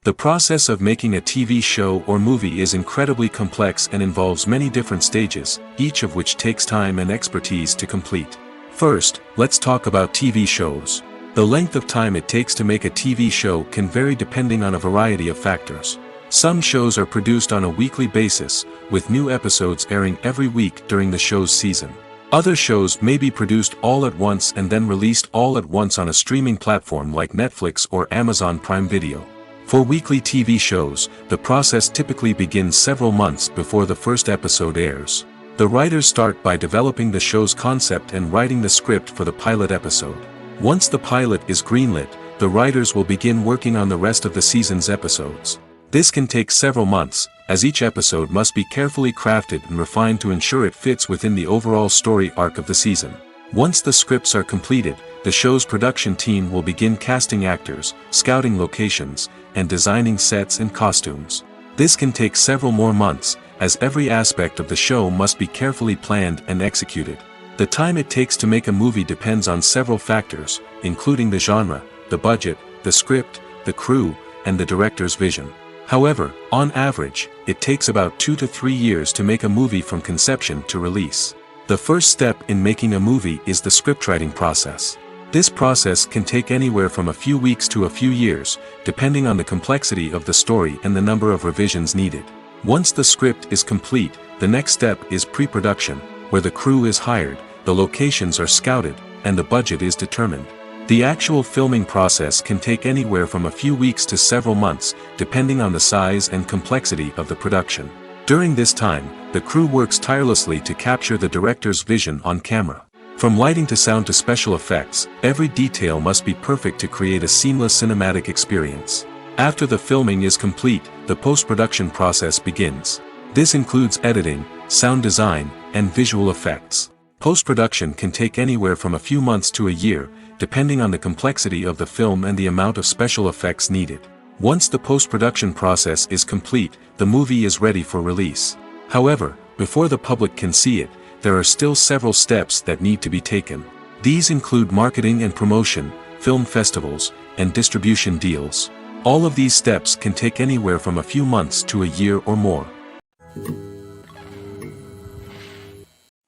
The process of making a TV show or movie is incredibly complex and involves many different stages, each of which takes time and expertise to complete. First, let's talk about TV shows. The length of time it takes to make a TV show can vary depending on a variety of factors. Some shows are produced on a weekly basis, with new episodes airing every week during the show's season. Other shows may be produced all at once and then released all at once on a streaming platform like Netflix or Amazon Prime Video. For weekly TV shows, the process typically begins several months before the first episode airs. The writers start by developing the show's concept and writing the script for the pilot episode. Once the pilot is greenlit, the writers will begin working on the rest of the season's episodes. This can take several months, as each episode must be carefully crafted and refined to ensure it fits within the overall story arc of the season. Once the scripts are completed, the show's production team will begin casting actors, scouting locations, and designing sets and costumes. This can take several more months, as every aspect of the show must be carefully planned and executed. The time it takes to make a movie depends on several factors, including the genre, the budget, the script, the crew, and the director's vision. However, on average, it takes about 2 to 3 years to make a movie from conception to release. The first step in making a movie is the scriptwriting process. This process can take anywhere from a few weeks to a few years, depending on the complexity of the story and the number of revisions needed. Once the script is complete, the next step is pre-production, where the crew is hired, the locations are scouted, and the budget is determined. The actual filming process can take anywhere from a few weeks to several months, depending on the size and complexity of the production. During this time, the crew works tirelessly to capture the director's vision on camera. From lighting to sound to special effects, every detail must be perfect to create a seamless cinematic experience. After the filming is complete, the post-production process begins. This includes editing, sound design, and visual effects. Post-production can take anywhere from a few months to a year, depending on the complexity of the film and the amount of special effects needed. Once the post-production process is complete, the movie is ready for release. However, before the public can see it, there are still several steps that need to be taken. These include marketing and promotion, film festivals, and distribution deals. All of these steps can take anywhere from a few months to a year or more.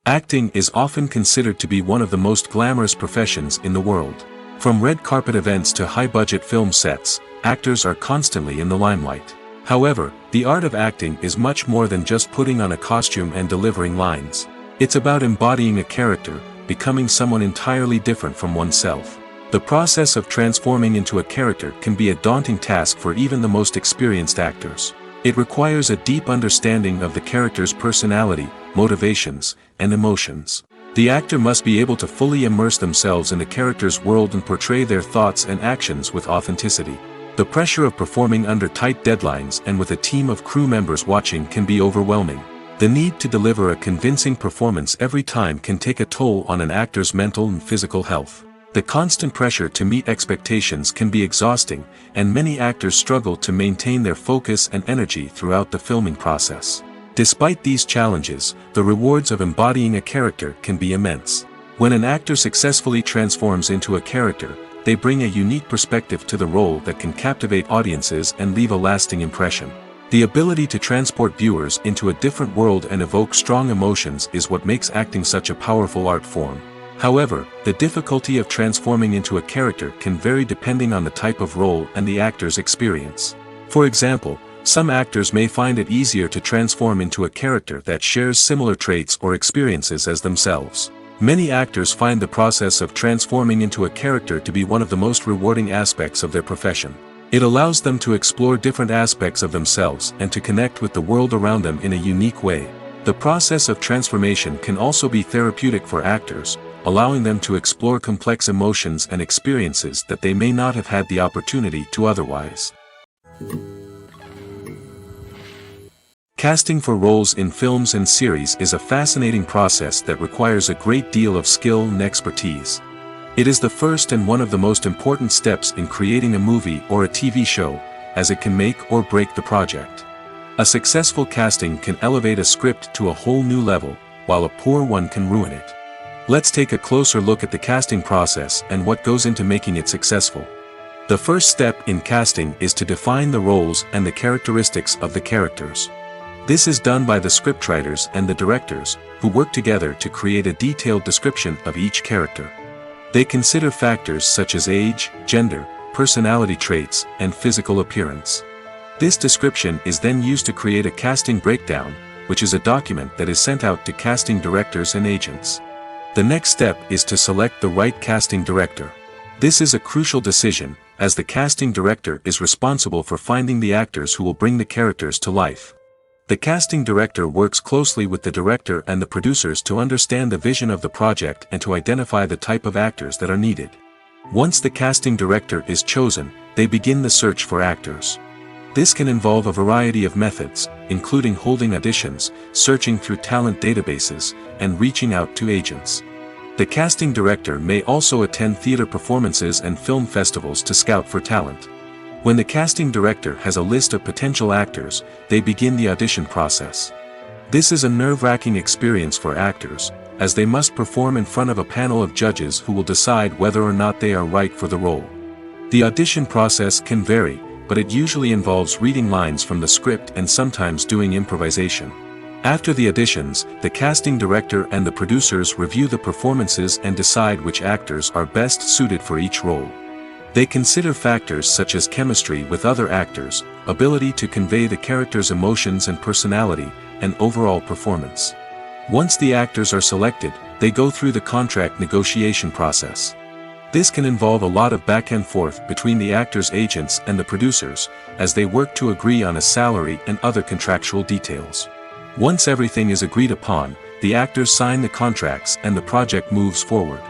Acting is often considered to be one of the most glamorous professions in the world. From red carpet events to high-budget film sets, actors are constantly in the limelight. However, the art of acting is much more than just putting on a costume and delivering lines. It's about embodying a character, becoming someone entirely different from oneself. The process of transforming into a character can be a daunting task for even the most experienced actors. It requires a deep understanding of the character's personality, motivations, and emotions. The actor must be able to fully immerse themselves in the character's world and portray their thoughts and actions with authenticity. The pressure of performing under tight deadlines and with a team of crew members watching can be overwhelming. The need to deliver a convincing performance every time can take a toll on an actor's mental and physical health. The constant pressure to meet expectations can be exhausting, and many actors struggle to maintain their focus and energy throughout the filming process. Despite these challenges, the rewards of embodying a character can be immense. When an actor successfully transforms into a character, they bring a unique perspective to the role that can captivate audiences and leave a lasting impression. The ability to transport viewers into a different world and evoke strong emotions is what makes acting such a powerful art form. However, the difficulty of transforming into a character can vary depending on the type of role and the actor's experience. For example, some actors may find it easier to transform into a character that shares similar traits or experiences as themselves. Many actors find the process of transforming into a character to be one of the most rewarding aspects of their profession. It allows them to explore different aspects of themselves and to connect with the world around them in a unique way. The process of transformation can also be therapeutic for actors, allowing them to explore complex emotions and experiences that they may not have had the opportunity to otherwise. Casting for roles in films and series is a fascinating process that requires a great deal of skill and expertise. It is the first and one of the most important steps in creating a movie or a TV show, as it can make or break the project. A successful casting can elevate a script to a whole new level, while a poor one can ruin it. Let's take a closer look at the casting process and what goes into making it successful. The first step in casting is to define the roles and the characteristics of the characters. This is done by the scriptwriters and the directors, who work together to create a detailed description of each character. They consider factors such as age, gender, personality traits, and physical appearance. This description is then used to create a casting breakdown, which is a document that is sent out to casting directors and agents. The next step is to select the right casting director. This is a crucial decision, as the casting director is responsible for finding the actors who will bring the characters to life. The casting director works closely with the director and the producers to understand the vision of the project and to identify the type of actors that are needed. Once the casting director is chosen, they begin the search for actors. This can involve a variety of methods, including holding auditions, searching through talent databases, and reaching out to agents. The casting director may also attend theater performances and film festivals to scout for talent. When the casting director has a list of potential actors, they begin the audition process. This is a nerve-wracking experience for actors, as they must perform in front of a panel of judges who will decide whether or not they are right for the role. The audition process can vary, but it usually involves reading lines from the script and sometimes doing improvisation. After the auditions, the casting director and the producers review the performances and decide which actors are best suited for each role. They consider factors such as chemistry with other actors, ability to convey the character's emotions and personality, and overall performance. Once the actors are selected, they go through the contract negotiation process. This can involve a lot of back and forth between the actors' agents and the producers, as they work to agree on a salary and other contractual details. Once everything is agreed upon, the actors sign the contracts and the project moves forward.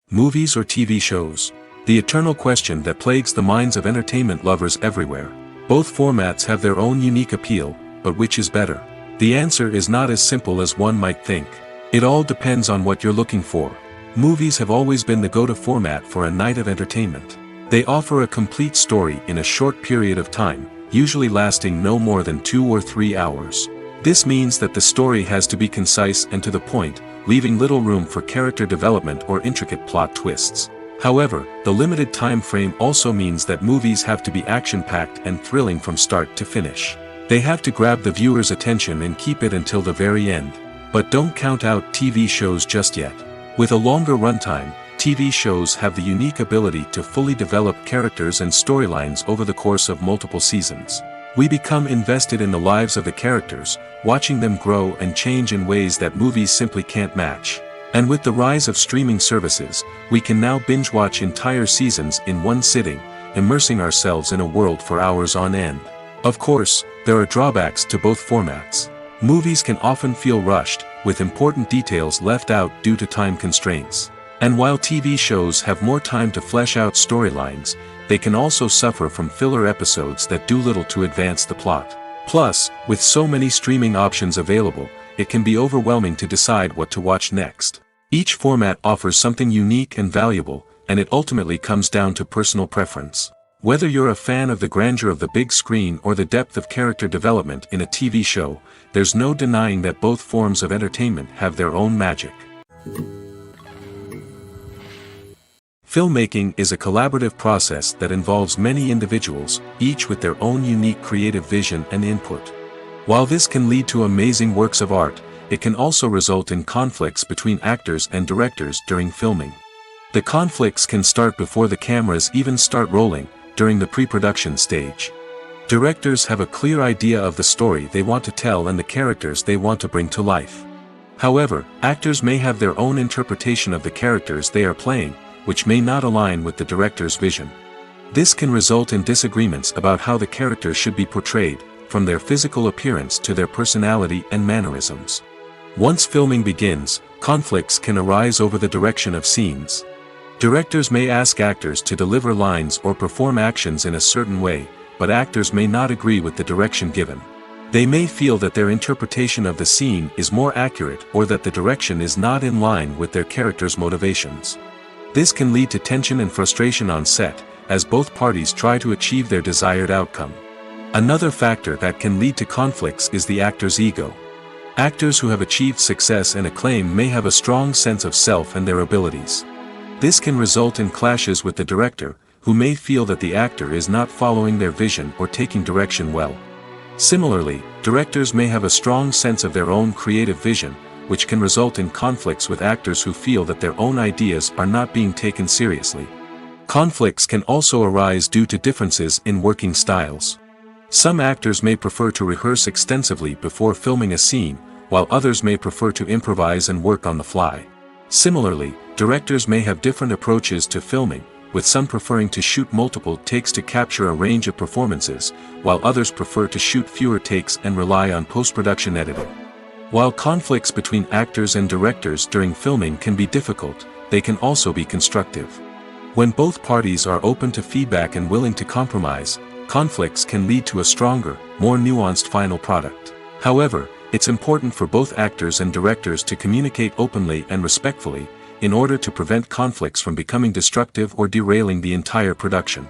Movies or TV shows? The eternal question that plagues the minds of entertainment lovers everywhere. Both formats have their own unique appeal, but which is better? The answer is not as simple as one might think. It all depends on what you're looking for. Movies have always been the go-to format for a night of entertainment. They offer a complete story in a short period of time, usually lasting no more than 2 or 3 hours. This means that the story has to be concise and to the point, leaving little room for character development or intricate plot twists. However, the limited time frame also means that movies have to be action-packed and thrilling from start to finish. They have to grab the viewer's attention and keep it until the very end. But don't count out TV shows just yet. With a longer runtime, TV shows have the unique ability to fully develop characters and storylines over the course of multiple seasons. We become invested in the lives of the characters, watching them grow and change in ways that movies simply can't match. And with the rise of streaming services, we can now binge-watch entire seasons in one sitting, immersing ourselves in a world for hours on end. Of course, there are drawbacks to both formats. Movies can often feel rushed, with important details left out due to time constraints. And while TV shows have more time to flesh out storylines, they can also suffer from filler episodes that do little to advance the plot. Plus, with so many streaming options available, it can be overwhelming to decide what to watch next. Each format offers something unique and valuable, and it ultimately comes down to personal preference. Whether you're a fan of the grandeur of the big screen or the depth of character development in a TV show, there's no denying that both forms of entertainment have their own magic. Filmmaking is a collaborative process that involves many individuals, each with their own unique creative vision and input. While this can lead to amazing works of art, it can also result in conflicts between actors and directors during filming. The conflicts can start before the cameras even start rolling, during the pre-production stage. Directors have a clear idea of the story they want to tell and the characters they want to bring to life. However, actors may have their own interpretation of the characters they are playing, which may not align with the director's vision. This can result in disagreements about how the characters should be portrayed, from their physical appearance to their personality and mannerisms. Once filming begins, conflicts can arise over the direction of scenes. Directors may ask actors to deliver lines or perform actions in a certain way, but actors may not agree with the direction given. They may feel that their interpretation of the scene is more accurate or that the direction is not in line with their character's motivations. This can lead to tension and frustration on set, as both parties try to achieve their desired outcome. Another factor that can lead to conflicts is the actor's ego. Actors who have achieved success and acclaim may have a strong sense of self and their abilities. This can result in clashes with the director, who may feel that the actor is not following their vision or taking direction well. Similarly, directors may have a strong sense of their own creative vision, which can result in conflicts with actors who feel that their own ideas are not being taken seriously. Conflicts can also arise due to differences in working styles. Some actors may prefer to rehearse extensively before filming a scene, while others may prefer to improvise and work on the fly. Similarly, directors may have different approaches to filming, with some preferring to shoot multiple takes to capture a range of performances, while others prefer to shoot fewer takes and rely on post-production editing. While conflicts between actors and directors during filming can be difficult, they can also be constructive. When both parties are open to feedback and willing to compromise, conflicts can lead to a stronger, more nuanced final product. However, it's important for both actors and directors to communicate openly and respectfully, in order to prevent conflicts from becoming destructive or derailing the entire production.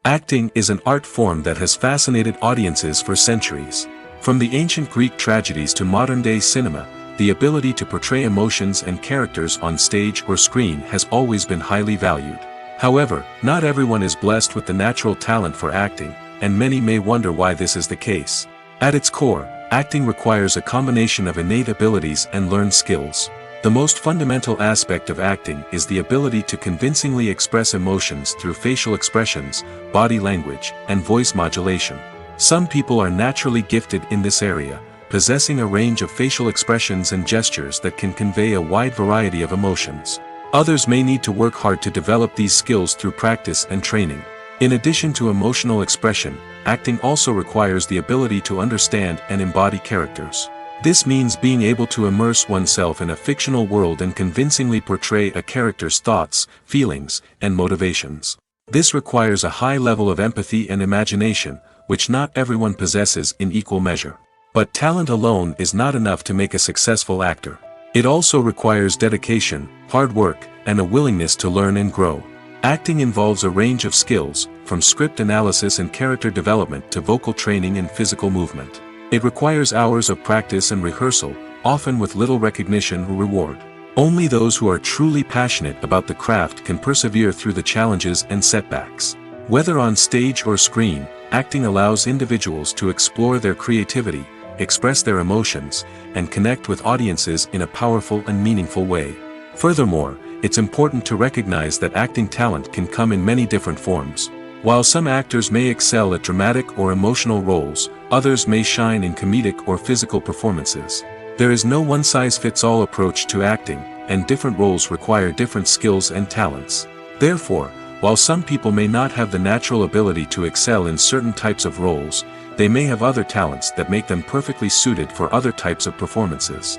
Acting is an art form that has fascinated audiences for centuries. From the ancient Greek tragedies to modern-day cinema, the ability to portray emotions and characters on stage or screen has always been highly valued. However, not everyone is blessed with the natural talent for acting, and many may wonder why this is the case. At its core, acting requires a combination of innate abilities and learned skills. The most fundamental aspect of acting is the ability to convincingly express emotions through facial expressions, body language, and voice modulation. Some people are naturally gifted in this area, possessing a range of facial expressions and gestures that can convey a wide variety of emotions. Others may need to work hard to develop these skills through practice and training. In addition to emotional expression, acting also requires the ability to understand and embody characters. This means being able to immerse oneself in a fictional world and convincingly portray a character's thoughts, feelings, and motivations. This requires a high level of empathy and imagination, which not everyone possesses in equal measure. But talent alone is not enough to make a successful actor. It also requires dedication, hard work, and a willingness to learn and grow. Acting involves a range of skills, from script analysis and character development to vocal training and physical movement. It requires hours of practice and rehearsal, often with little recognition or reward. Only those who are truly passionate about the craft can persevere through the challenges and setbacks. Whether on stage or screen, acting allows individuals to explore their creativity, express their emotions, and connect with audiences in a powerful and meaningful way. Furthermore, it's important to recognize that acting talent can come in many different forms. While some actors may excel at dramatic or emotional roles, others may shine in comedic or physical performances. There is no one-size-fits-all approach to acting, and different roles require different skills and talents. Therefore, while some people may not have the natural ability to excel in certain types of roles, they may have other talents that make them perfectly suited for other types of performances.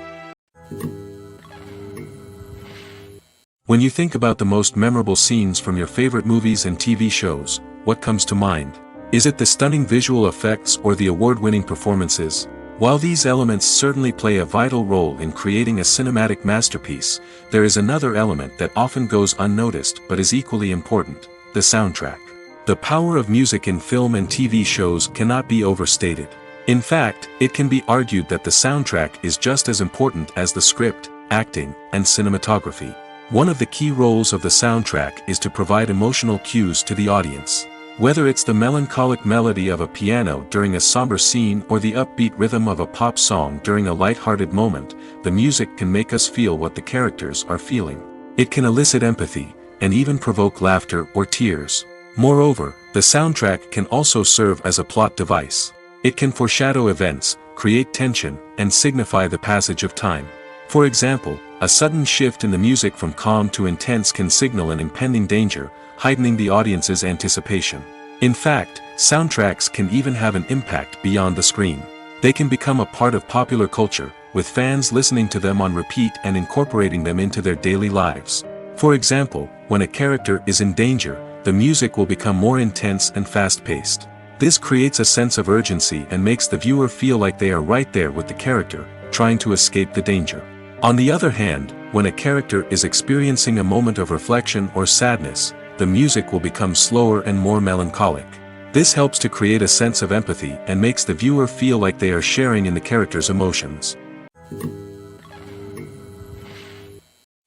When you think about the most memorable scenes from your favorite movies and TV shows, what comes to mind? Is it the stunning visual effects or the award-winning performances? While these elements certainly play a vital role in creating a cinematic masterpiece, there is another element that often goes unnoticed but is equally important: the soundtrack. The power of music in film and TV shows cannot be overstated. In fact, it can be argued that the soundtrack is just as important as the script, acting, and cinematography. One of the key roles of the soundtrack is to provide emotional cues to the audience. Whether it's the melancholic melody of a piano during a somber scene or the upbeat rhythm of a pop song during a light-hearted moment, the music can make us feel what the characters are feeling. It can elicit empathy, and even provoke laughter or tears. Moreover, the soundtrack can also serve as a plot device. It can foreshadow events, create tension, and signify the passage of time. For example, a sudden shift in the music from calm to intense can signal an impending danger, heightening the audience's anticipation. In fact, soundtracks can even have an impact beyond the screen. They can become a part of popular culture, with fans listening to them on repeat and incorporating them into their daily lives. For example, when a character is in danger, the music will become more intense and fast-paced. This creates a sense of urgency and makes the viewer feel like they are right there with the character, trying to escape the danger. On the other hand, when a character is experiencing a moment of reflection or sadness, the music will become slower and more melancholic. This helps to create a sense of empathy and makes the viewer feel like they are sharing in the character's emotions.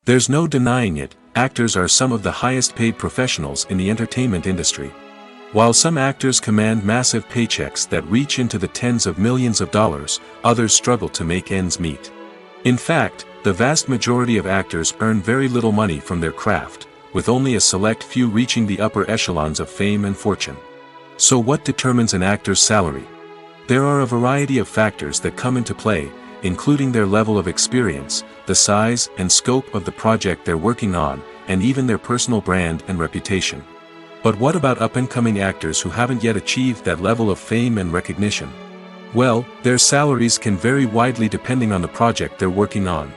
There's no denying it, actors are some of the highest paid professionals in the entertainment industry. While some actors command massive paychecks that reach into the tens of millions of dollars, others struggle to make ends meet. In fact, the vast majority of actors earn very little money from their craft, with only a select few reaching the upper echelons of fame and fortune. So what determines an actor's salary? There are a variety of factors that come into play, including their level of experience, the size and scope of the project they're working on, and even their personal brand and reputation. But what about up-and-coming actors who haven't yet achieved that level of fame and recognition? Well, their salaries can vary widely depending on the project they're working on.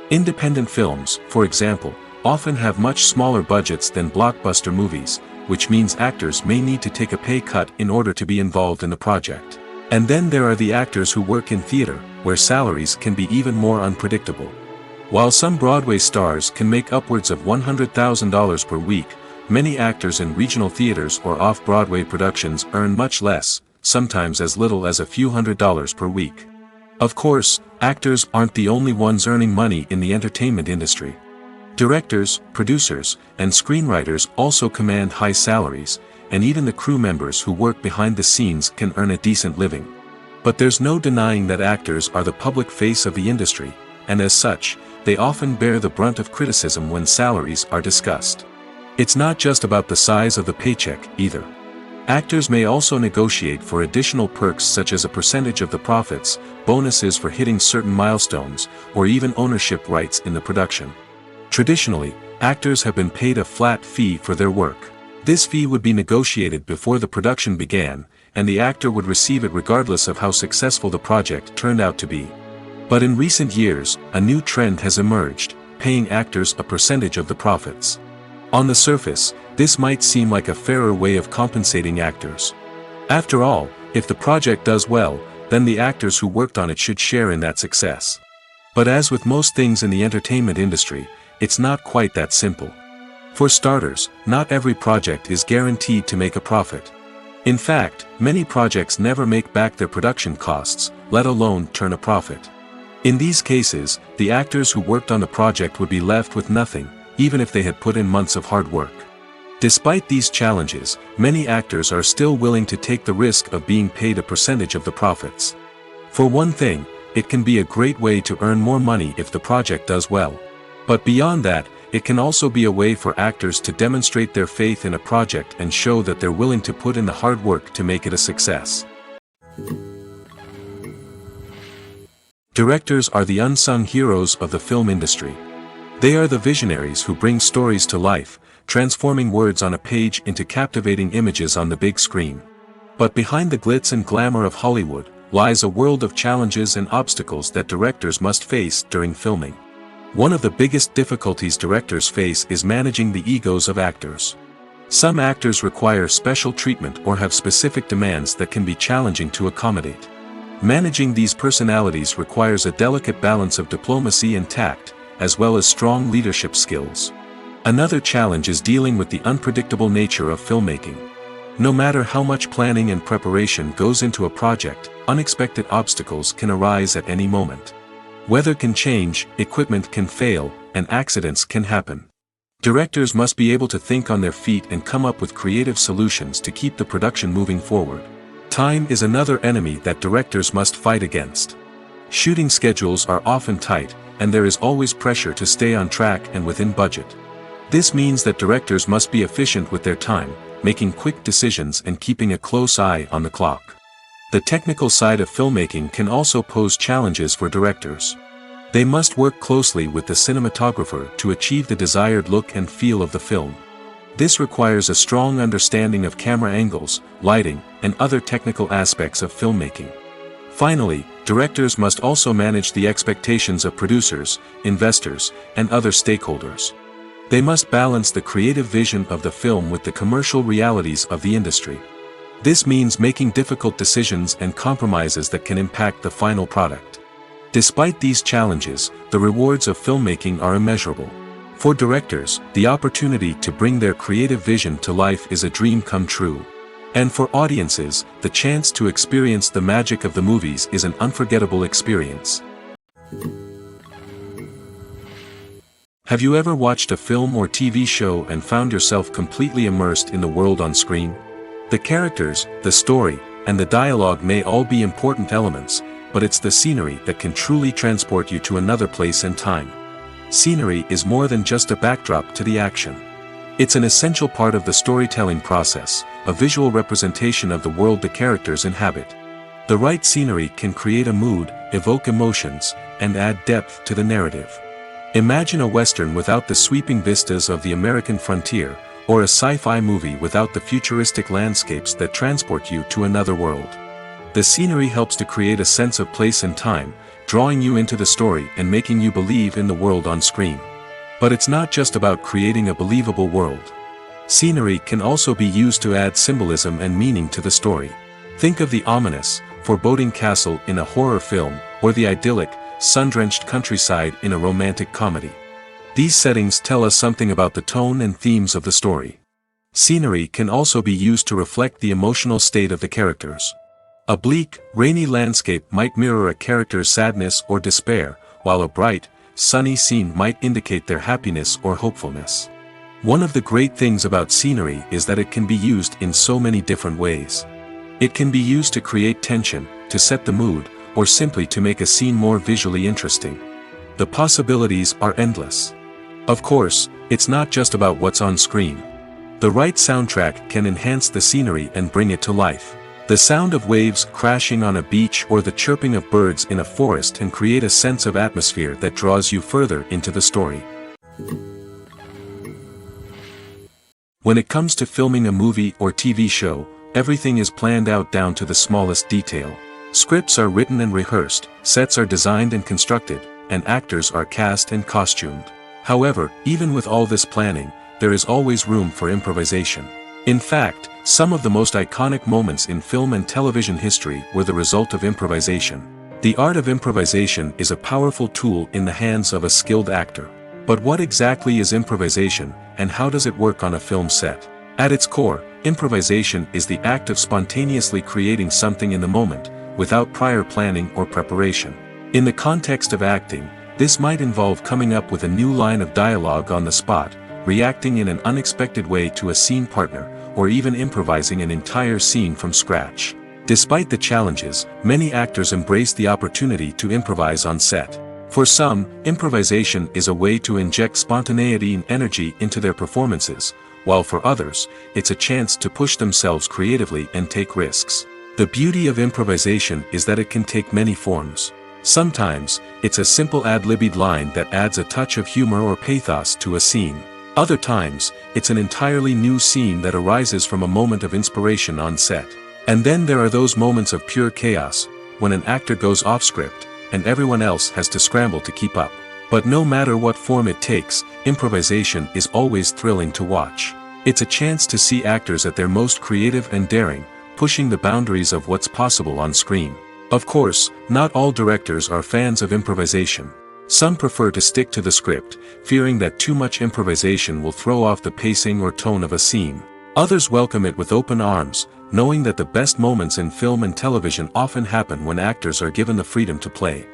Independent films, for example, often have much smaller budgets than blockbuster movies, which means actors may need to take a pay cut in order to be involved in the project. And then there are the actors who work in theater, where salaries can be even more unpredictable. While some Broadway stars can make upwards of $100,000 per week, many actors in regional theaters or off-Broadway productions earn much less, sometimes as little as a few $100s per week. Of course, actors aren't the only ones earning money in the entertainment industry. Directors, producers, and screenwriters also command high salaries, and even the crew members who work behind the scenes can earn a decent living. But there's no denying that actors are the public face of the industry, and as such, they often bear the brunt of criticism when salaries are discussed. It's not just about the size of the paycheck, either. Actors may also negotiate for additional perks such as a percentage of the profits, bonuses for hitting certain milestones, or even ownership rights in the production. Traditionally, actors have been paid a flat fee for their work. This fee would be negotiated before the production began, and the actor would receive it regardless of how successful the project turned out to be. But in recent years, a new trend has emerged, paying actors a percentage of the profits. On the surface, this might seem like a fairer way of compensating actors. After all, if the project does well, then the actors who worked on it should share in that success. But as with most things in the entertainment industry, it's not quite that simple. For starters, not every project is guaranteed to make a profit. In fact, many projects never make back their production costs, let alone turn a profit. In these cases, the actors who worked on the project would be left with nothing, even if they had put in months of hard work. Despite these challenges, many actors are still willing to take the risk of being paid a percentage of the profits. For one thing, it can be a great way to earn more money if the project does well. But beyond that, it can also be a way for actors to demonstrate their faith in a project and show that they're willing to put in the hard work to make it a success. Directors are the unsung heroes of the film industry. They are the visionaries who bring stories to life, transforming words on a page into captivating images on the big screen. But behind the glitz and glamour of Hollywood lies a world of challenges and obstacles that directors must face during filming. One of the biggest difficulties directors face is managing the egos of actors. Some actors require special treatment or have specific demands that can be challenging to accommodate. Managing these personalities requires a delicate balance of diplomacy and tact, as well as strong leadership skills. Another challenge is dealing with the unpredictable nature of filmmaking. No matter how much planning and preparation goes into a project, unexpected obstacles can arise at any moment. Weather can change, equipment can fail, and accidents can happen. Directors must be able to think on their feet and come up with creative solutions to keep the production moving forward. Time is another enemy that directors must fight against. Shooting schedules are often tight, and there is always pressure to stay on track and within budget. This means that directors must be efficient with their time, making quick decisions and keeping a close eye on the clock. The technical side of filmmaking can also pose challenges for directors. They must work closely with the cinematographer to achieve the desired look and feel of the film. This requires a strong understanding of camera angles, lighting, and other technical aspects of filmmaking. Finally, directors must also manage the expectations of producers, investors, and other stakeholders. They must balance the creative vision of the film with the commercial realities of the industry. This means making difficult decisions and compromises that can impact the final product. Despite these challenges, the rewards of filmmaking are immeasurable. For directors, the opportunity to bring their creative vision to life is a dream come true. And for audiences, the chance to experience the magic of the movies is an unforgettable experience. Have you ever watched a film or TV show and found yourself completely immersed in the world on screen? The characters, the story, and the dialogue may all be important elements, but it's the scenery that can truly transport you to another place and time. Scenery is more than just a backdrop to the action. It's an essential part of the storytelling process, a visual representation of the world the characters inhabit. The right scenery can create a mood, evoke emotions, and add depth to the narrative. Imagine a Western without the sweeping vistas of the American frontier, or a sci-fi movie without the futuristic landscapes that transport you to another world. The scenery helps to create a sense of place and time, drawing you into the story and making you believe in the world on screen. But it's not just about creating a believable world. Scenery can also be used to add symbolism and meaning to the story. Think of the ominous, foreboding castle in a horror film, or the idyllic, sun-drenched countryside in a romantic comedy. These settings tell us something about the tone and themes of the story. Scenery can also be used to reflect the emotional state of the characters. A bleak, rainy landscape might mirror a character's sadness or despair, while a bright, sunny scene might indicate their happiness or hopefulness. One of the great things about scenery is that it can be used in so many different ways. It can be used to create tension, to set the mood, or simply to make a scene more visually interesting. The possibilities are endless. Of course, it's not just about what's on screen. The right soundtrack can enhance the scenery and bring it to life. The sound of waves crashing on a beach or the chirping of birds in a forest can create a sense of atmosphere that draws you further into the story. When it comes to filming a movie or TV show, everything is planned out down to the smallest detail. Scripts are written and rehearsed, sets are designed and constructed, and actors are cast and costumed. However, even with all this planning, there is always room for improvisation. In fact, some of the most iconic moments in film and television history were the result of improvisation. The art of improvisation is a powerful tool in the hands of a skilled actor. But what exactly is improvisation, and how does it work on a film set? At its core, improvisation is the act of spontaneously creating something in the moment, without prior planning or preparation. In the context of acting, this might involve coming up with a new line of dialogue on the spot, reacting in an unexpected way to a scene partner, or even improvising an entire scene from scratch. Despite the challenges, many actors embrace the opportunity to improvise on set. For some, improvisation is a way to inject spontaneity and energy into their performances, while for others, it's a chance to push themselves creatively and take risks. The beauty of improvisation is that it can take many forms. Sometimes, it's a simple ad-libbed line that adds a touch of humor or pathos to a scene. Other times, it's an entirely new scene that arises from a moment of inspiration on set. And then there are those moments of pure chaos, when an actor goes off script, and everyone else has to scramble to keep up. But no matter what form it takes, improvisation is always thrilling to watch. It's a chance to see actors at their most creative and daring, pushing the boundaries of what's possible on screen. Of course, not all directors are fans of improvisation. Some prefer to stick to the script, fearing that too much improvisation will throw off the pacing or tone of a scene. Others welcome it with open arms, knowing that the best moments in film and television often happen when actors are given the freedom to play.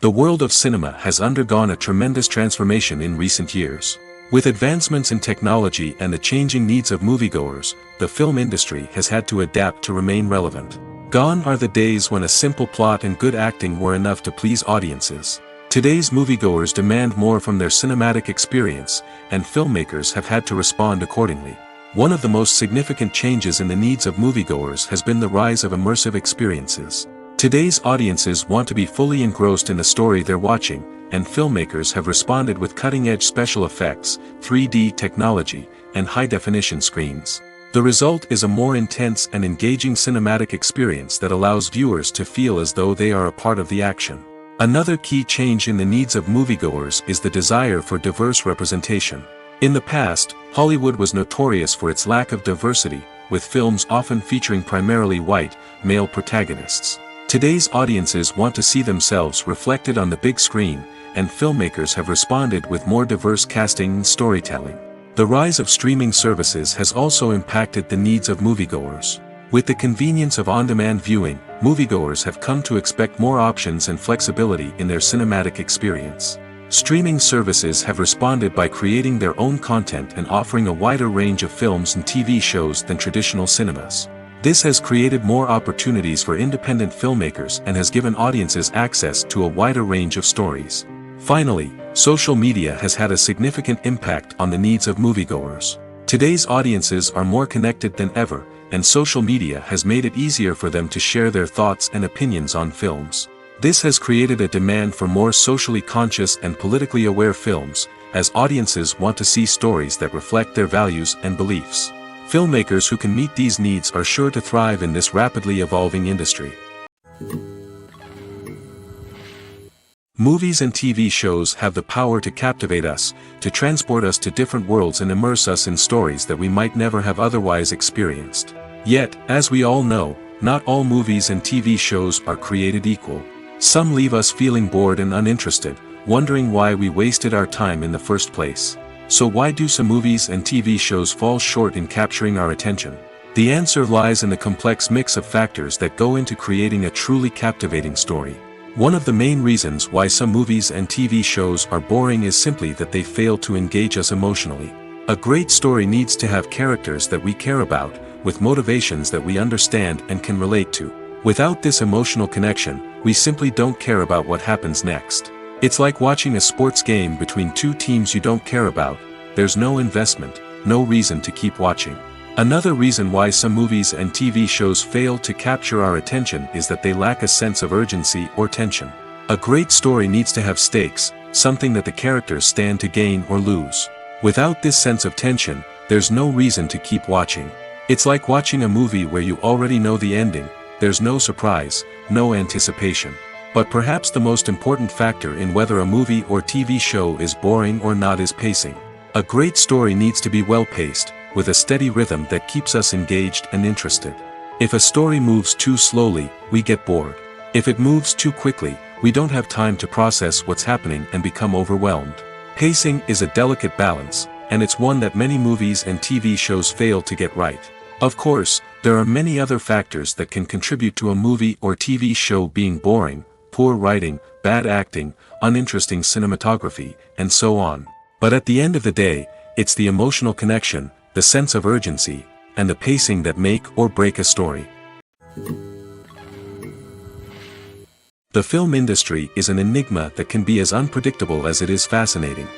The world of cinema has undergone a tremendous transformation in recent years. With advancements in technology and the changing needs of moviegoers, the film industry has had to adapt to remain relevant. Gone are the days when a simple plot and good acting were enough to please audiences. Today's moviegoers demand more from their cinematic experience, and filmmakers have had to respond accordingly. One of the most significant changes in the needs of moviegoers has been the rise of immersive experiences. Today's audiences want to be fully engrossed in the story they're watching, and filmmakers have responded with cutting-edge special effects, 3D technology, and high-definition screens. The result is a more intense and engaging cinematic experience that allows viewers to feel as though they are a part of the action. Another key change in the needs of moviegoers is the desire for diverse representation. In the past, Hollywood was notorious for its lack of diversity, with films often featuring primarily white, male protagonists. Today's audiences want to see themselves reflected on the big screen, and filmmakers have responded with more diverse casting and storytelling. The rise of streaming services has also impacted the needs of moviegoers. With the convenience of on-demand viewing, moviegoers have come to expect more options and flexibility in their cinematic experience. Streaming services have responded by creating their own content and offering a wider range of films and TV shows than traditional cinemas. This has created more opportunities for independent filmmakers and has given audiences access to a wider range of stories. Finally, social media has had a significant impact on the needs of moviegoers. Today's audiences are more connected than ever, and social media has made it easier for them to share their thoughts and opinions on films. This has created a demand for more socially conscious and politically aware films, as audiences want to see stories that reflect their values and beliefs. Filmmakers who can meet these needs are sure to thrive in this rapidly evolving industry. Movies and TV shows have the power to captivate us, to transport us to different worlds and immerse us in stories that we might never have otherwise experienced. Yet, as we all know, not all movies and TV shows are created equal. Some leave us feeling bored and uninterested, wondering why we wasted our time in the first place. So why do some movies and TV shows fall short in capturing our attention? The answer lies in the complex mix of factors that go into creating a truly captivating story. One of the main reasons why some movies and TV shows are boring is simply that they fail to engage us emotionally. A great story needs to have characters that we care about, with motivations that we understand and can relate to. Without this emotional connection, we simply don't care about what happens next. It's like watching a sports game between two teams you don't care about. There's no investment, no reason to keep watching. Another reason why some movies and TV shows fail to capture our attention is that they lack a sense of urgency or tension. A great story needs to have stakes, something that the characters stand to gain or lose. Without this sense of tension, there's no reason to keep watching. It's like watching a movie where you already know the ending, there's no surprise, no anticipation. But perhaps the most important factor in whether a movie or TV show is boring or not is pacing. A great story needs to be well-paced, with a steady rhythm that keeps us engaged and interested. If a story moves too slowly, we get bored. If it moves too quickly, we don't have time to process what's happening and become overwhelmed. Pacing is a delicate balance, and it's one that many movies and TV shows fail to get right. Of course, there are many other factors that can contribute to a movie or TV show being boring: poor writing, bad acting, uninteresting cinematography, and so on. But at the end of the day, it's the emotional connection, the sense of urgency, and the pacing that make or break a story. The film industry is an enigma that can be as unpredictable as it is fascinating.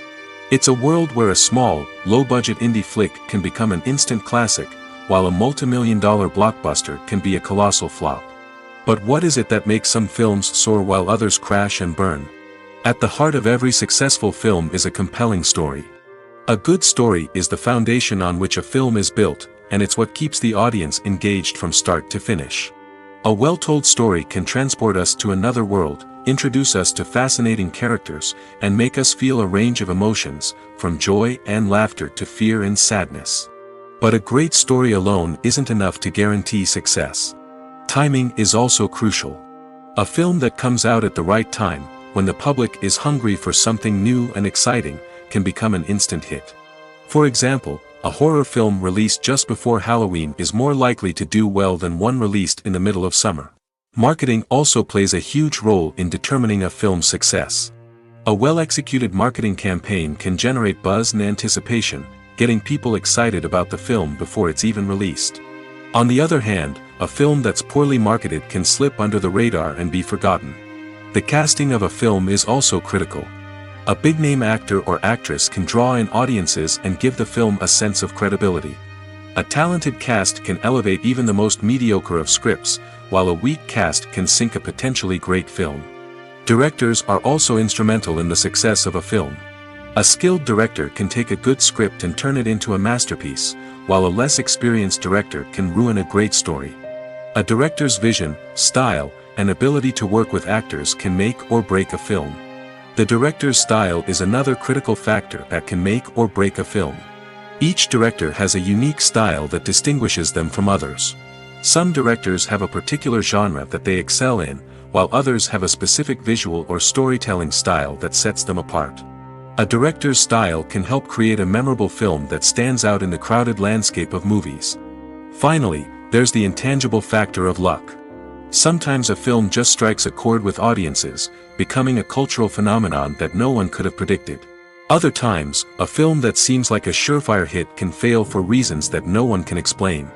It's a world where a small, low-budget indie flick can become an instant classic, while a multi-million-dollar blockbuster can be a colossal flop. But what is it that makes some films soar while others crash and burn? At the heart of every successful film is a compelling story. A good story is the foundation on which a film is built, and it's what keeps the audience engaged from start to finish. A well-told story can transport us to another world, introduce us to fascinating characters, and make us feel a range of emotions, from joy and laughter to fear and sadness. But a great story alone isn't enough to guarantee success. Timing is also crucial. A film that comes out at the right time, when the public is hungry for something new and exciting, can become an instant hit. For example, a horror film released just before Halloween is more likely to do well than one released in the middle of summer. Marketing also plays a huge role in determining a film's success. A well-executed marketing campaign can generate buzz and anticipation, getting people excited about the film before it's even released. On the other hand, a film that's poorly marketed can slip under the radar and be forgotten. The casting of a film is also critical. A big-name actor or actress can draw in audiences and give the film a sense of credibility. A talented cast can elevate even the most mediocre of scripts, while a weak cast can sink a potentially great film. Directors are also instrumental in the success of a film. A skilled director can take a good script and turn it into a masterpiece, while a less experienced director can ruin a great story. A director's vision, style, and ability to work with actors can make or break a film. The director's style is another critical factor that can make or break a film. Each director has a unique style that distinguishes them from others. Some directors have a particular genre that they excel in, while others have a specific visual or storytelling style that sets them apart. A director's style can help create a memorable film that stands out in the crowded landscape of movies. Finally, there's the intangible factor of luck. Sometimes a film just strikes a chord with audiences, becoming a cultural phenomenon that no one could have predicted. Other times, a film that seems like a surefire hit can fail for reasons that no one can explain.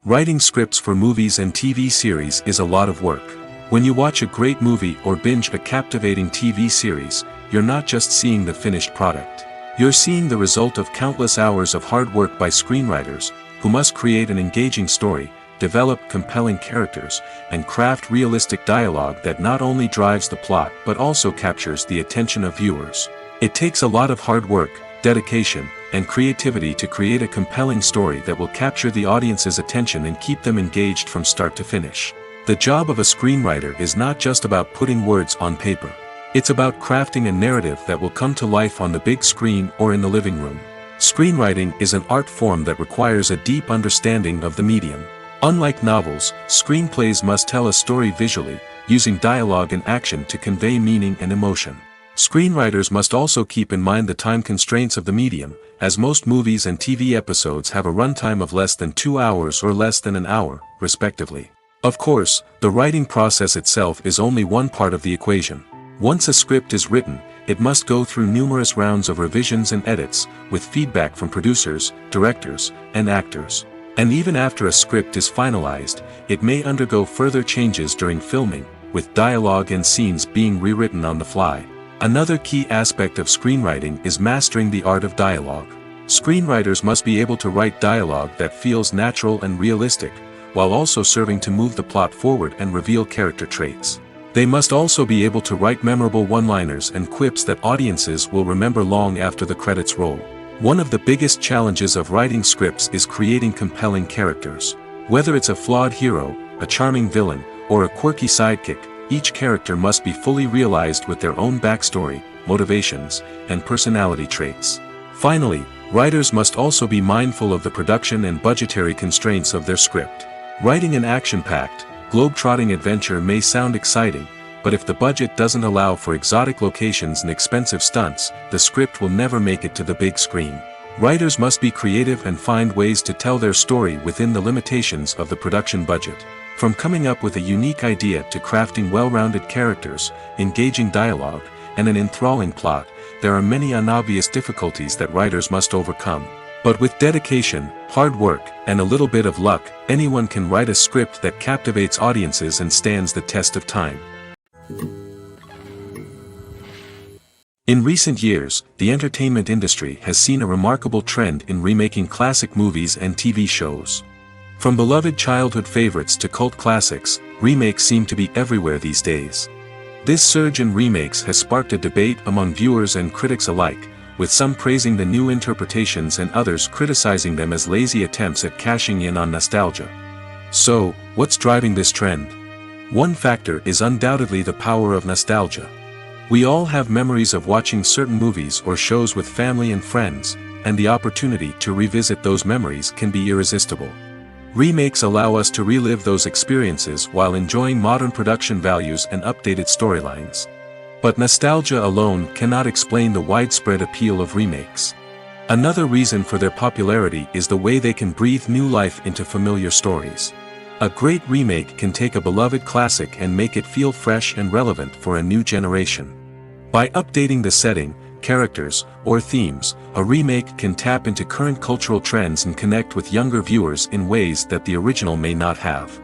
Writing scripts for movies and TV series is a lot of work. When you watch a great movie or binge a captivating TV series, you're not just seeing the finished product. You're seeing the result of countless hours of hard work by screenwriters, who must create an engaging story, develop compelling characters, and craft realistic dialogue that not only drives the plot but also captures the attention of viewers. It takes a lot of hard work, dedication, and creativity to create a compelling story that will capture the audience's attention and keep them engaged from start to finish. The job of a screenwriter is not just about putting words on paper. It's about crafting a narrative that will come to life on the big screen or in the living room. Screenwriting is an art form that requires a deep understanding of the medium. Unlike novels, screenplays must tell a story visually, using dialogue and action to convey meaning and emotion. Screenwriters must also keep in mind the time constraints of the medium, as most movies and TV episodes have a runtime of less than 2 hours or less than an hour, respectively. Of course, the writing process itself is only one part of the equation. Once a script is written, it must go through numerous rounds of revisions and edits, with feedback from producers, directors, and actors. And even after a script is finalized, it may undergo further changes during filming, with dialogue and scenes being rewritten on the fly. Another key aspect of screenwriting is mastering the art of dialogue. Screenwriters must be able to write dialogue that feels natural and realistic, while also serving to move the plot forward and reveal character traits. They must also be able to write memorable one-liners and quips that audiences will remember long after the credits roll. One of the biggest challenges of writing scripts is creating compelling characters. Whether it's a flawed hero, a charming villain, or a quirky sidekick, each character must be fully realized with their own backstory, motivations, and personality traits. Finally, writers must also be mindful of the production and budgetary constraints of their script. Writing an action-packed, globe-trotting adventure may sound exciting, but if the budget doesn't allow for exotic locations and expensive stunts, the script will never make it to the big screen. Writers must be creative and find ways to tell their story within the limitations of the production budget. From coming up with a unique idea to crafting well-rounded characters, engaging dialogue, and an enthralling plot, there are many unobvious difficulties that writers must overcome. But with dedication, hard work, and a little bit of luck, anyone can write a script that captivates audiences and stands the test of time. In recent years, the entertainment industry has seen a remarkable trend in remaking classic movies and TV shows. From beloved childhood favorites to cult classics, remakes seem to be everywhere these days. This surge in remakes has sparked a debate among viewers and critics alike, with some praising the new interpretations and others criticizing them as lazy attempts at cashing in on nostalgia. So, what's driving this trend? One factor is undoubtedly the power of nostalgia. We all have memories of watching certain movies or shows with family and friends, and the opportunity to revisit those memories can be irresistible. Remakes allow us to relive those experiences while enjoying modern production values and updated storylines. But nostalgia alone cannot explain the widespread appeal of remakes. Another reason for their popularity is the way they can breathe new life into familiar stories. A great remake can take a beloved classic and make it feel fresh and relevant for a new generation. By updating the setting, characters, or themes, a remake can tap into current cultural trends and connect with younger viewers in ways that the original may not have.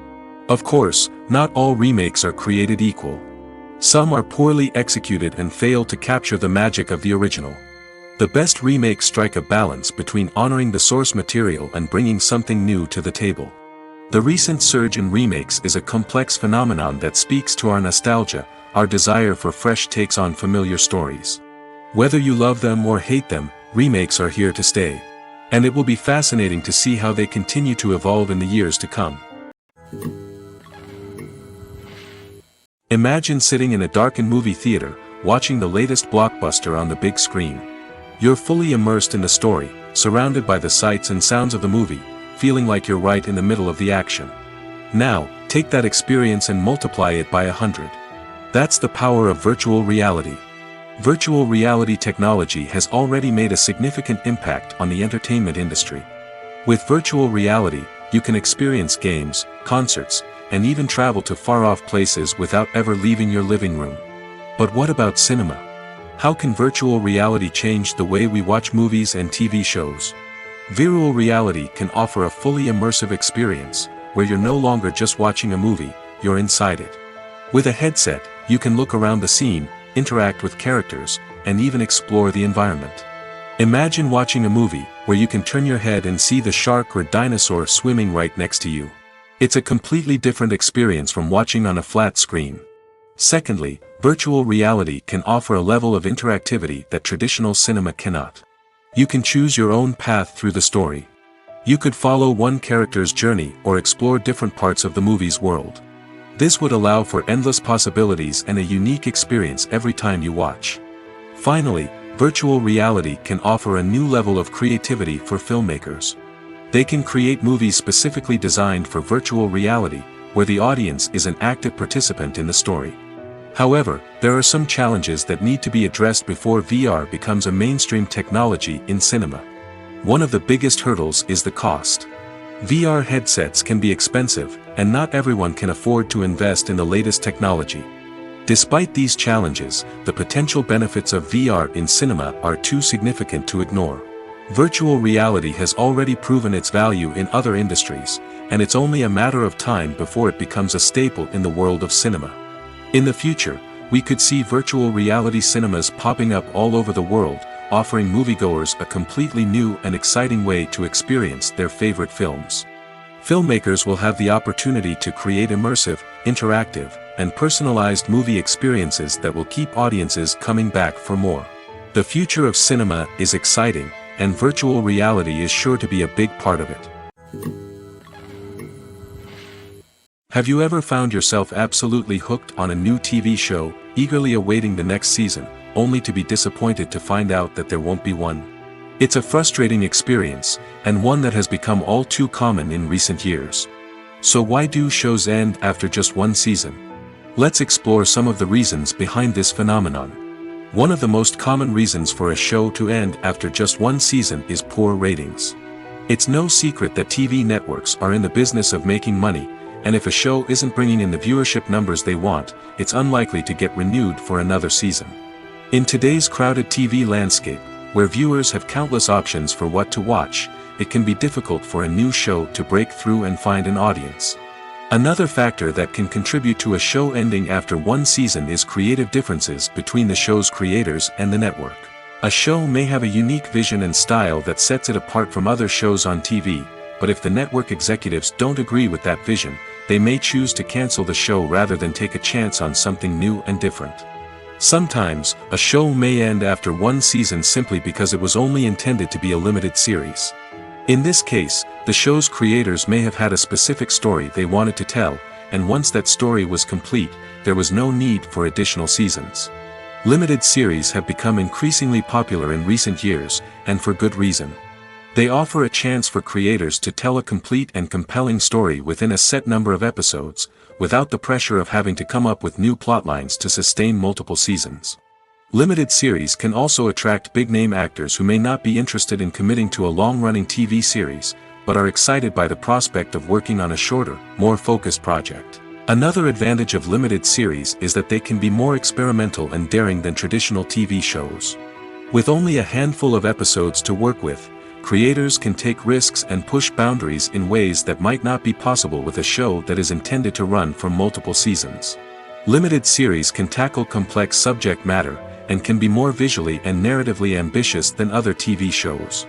Of course, not all remakes are created equal. Some are poorly executed and fail to capture the magic of the original. The best remakes strike a balance between honoring the source material and bringing something new to the table. The recent surge in remakes is a complex phenomenon that speaks to our nostalgia, our desire for fresh takes on familiar stories. Whether you love them or hate them, remakes are here to stay. And it will be fascinating to see how they continue to evolve in the years to come. Imagine sitting in a darkened movie theater, watching the latest blockbuster on the big screen. You're fully immersed in the story, surrounded by the sights and sounds of the movie, feeling like you're right in the middle of the action. Now, take that experience and multiply it by 100. That's the power of virtual reality. Virtual reality technology has already made a significant impact on the entertainment industry. With virtual reality, you can experience games, concerts, and even travel to far-off places without ever leaving your living room. But what about cinema? How can virtual reality change the way we watch movies and TV shows? Virtual reality can offer a fully immersive experience, where you're no longer just watching a movie, you're inside it. With a headset, you can look around the scene, interact with characters, and even explore the environment. Imagine watching a movie where you can turn your head and see the shark or dinosaur swimming right next to you. It's a completely different experience from watching on a flat screen. Secondly, virtual reality can offer a level of interactivity that traditional cinema cannot. You can choose your own path through the story. You could follow one character's journey or explore different parts of the movie's world. This would allow for endless possibilities and a unique experience every time you watch. Finally, virtual reality can offer a new level of creativity for filmmakers. They can create movies specifically designed for virtual reality, where the audience is an active participant in the story. However, there are some challenges that need to be addressed before VR becomes a mainstream technology in cinema. One of the biggest hurdles is the cost. VR headsets can be expensive, and not everyone can afford to invest in the latest technology. Despite these challenges, the potential benefits of VR in cinema are too significant to ignore. Virtual reality has already proven its value in other industries, and it's only a matter of time before it becomes a staple in the world of cinema. In the future, we could see virtual reality cinemas popping up all over the world, offering moviegoers a completely new and exciting way to experience their favorite films. Filmmakers will have the opportunity to create immersive, interactive, and personalized movie experiences that will keep audiences coming back for more. The future of cinema is exciting, and virtual reality is sure to be a big part of it. Have you ever found yourself absolutely hooked on a new TV show, eagerly awaiting the next season, only to be disappointed to find out that there won't be one? It's a frustrating experience, and one that has become all too common in recent years. So why do shows end after just one season? Let's explore some of the reasons behind this phenomenon. One of the most common reasons for a show to end after just one season is poor ratings. It's no secret that TV networks are in the business of making money, and if a show isn't bringing in the viewership numbers they want, it's unlikely to get renewed for another season. In today's crowded TV landscape, where viewers have countless options for what to watch, it can be difficult for a new show to break through and find an audience. Another factor that can contribute to a show ending after one season is creative differences between the show's creators and the network. A show may have a unique vision and style that sets it apart from other shows on TV, but if the network executives don't agree with that vision, they may choose to cancel the show rather than take a chance on something new and different. Sometimes, a show may end after one season simply because it was only intended to be a limited series. In this case, the show's creators may have had a specific story they wanted to tell, and once that story was complete, there was no need for additional seasons. Limited series have become increasingly popular in recent years, and for good reason. They offer a chance for creators to tell a complete and compelling story within a set number of episodes, without the pressure of having to come up with new plotlines to sustain multiple seasons. Limited series can also attract big-name actors who may not be interested in committing to a long-running TV series, but are excited by the prospect of working on a shorter, more focused project. Another advantage of limited series is that they can be more experimental and daring than traditional TV shows. With only a handful of episodes to work with, creators can take risks and push boundaries in ways that might not be possible with a show that is intended to run for multiple seasons. Limited series can tackle complex subject matter, and can be more visually and narratively ambitious than other TV shows.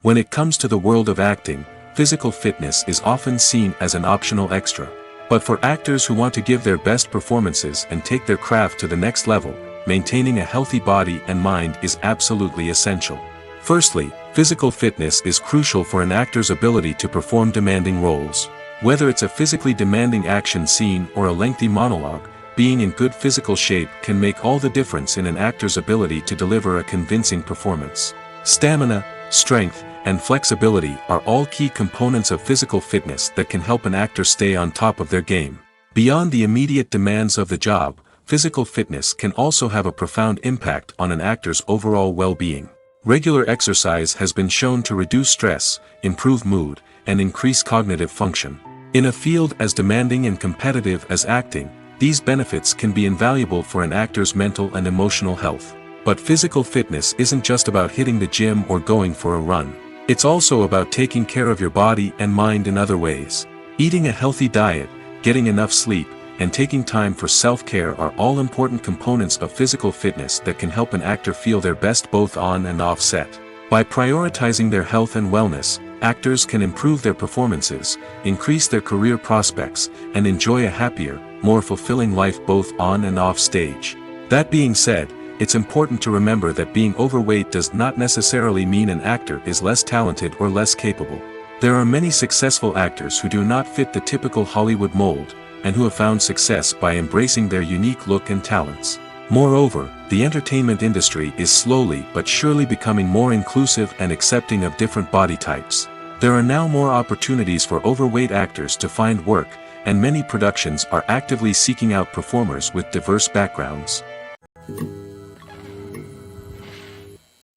When it comes to the world of acting, physical fitness is often seen as an optional extra. But for actors who want to give their best performances and take their craft to the next level, maintaining a healthy body and mind is absolutely essential. Firstly, physical fitness is crucial for an actor's ability to perform demanding roles. Whether it's a physically demanding action scene or a lengthy monologue, being in good physical shape can make all the difference in an actor's ability to deliver a convincing performance. Stamina, strength, and flexibility are all key components of physical fitness that can help an actor stay on top of their game. Beyond the immediate demands of the job, physical fitness can also have a profound impact on an actor's overall well-being. Regular exercise has been shown to reduce stress, improve mood, and increase cognitive function. In a field as demanding and competitive as acting, these benefits can be invaluable for an actor's mental and emotional health. But physical fitness isn't just about hitting the gym or going for a run. It's also about taking care of your body and mind in other ways. Eating a healthy diet, getting enough sleep, and taking time for self-care are all important components of physical fitness that can help an actor feel their best both on and off set. By prioritizing their health and wellness, actors can improve their performances, increase their career prospects, and enjoy a happier, more fulfilling life both on and off stage. That being said, it's important to remember that being overweight does not necessarily mean an actor is less talented or less capable. There are many successful actors who do not fit the typical Hollywood mold, and who have found success by embracing their unique look and talents. Moreover, the entertainment industry is slowly but surely becoming more inclusive and accepting of different body types. There are now more opportunities for overweight actors to find work, and many productions are actively seeking out performers with diverse backgrounds.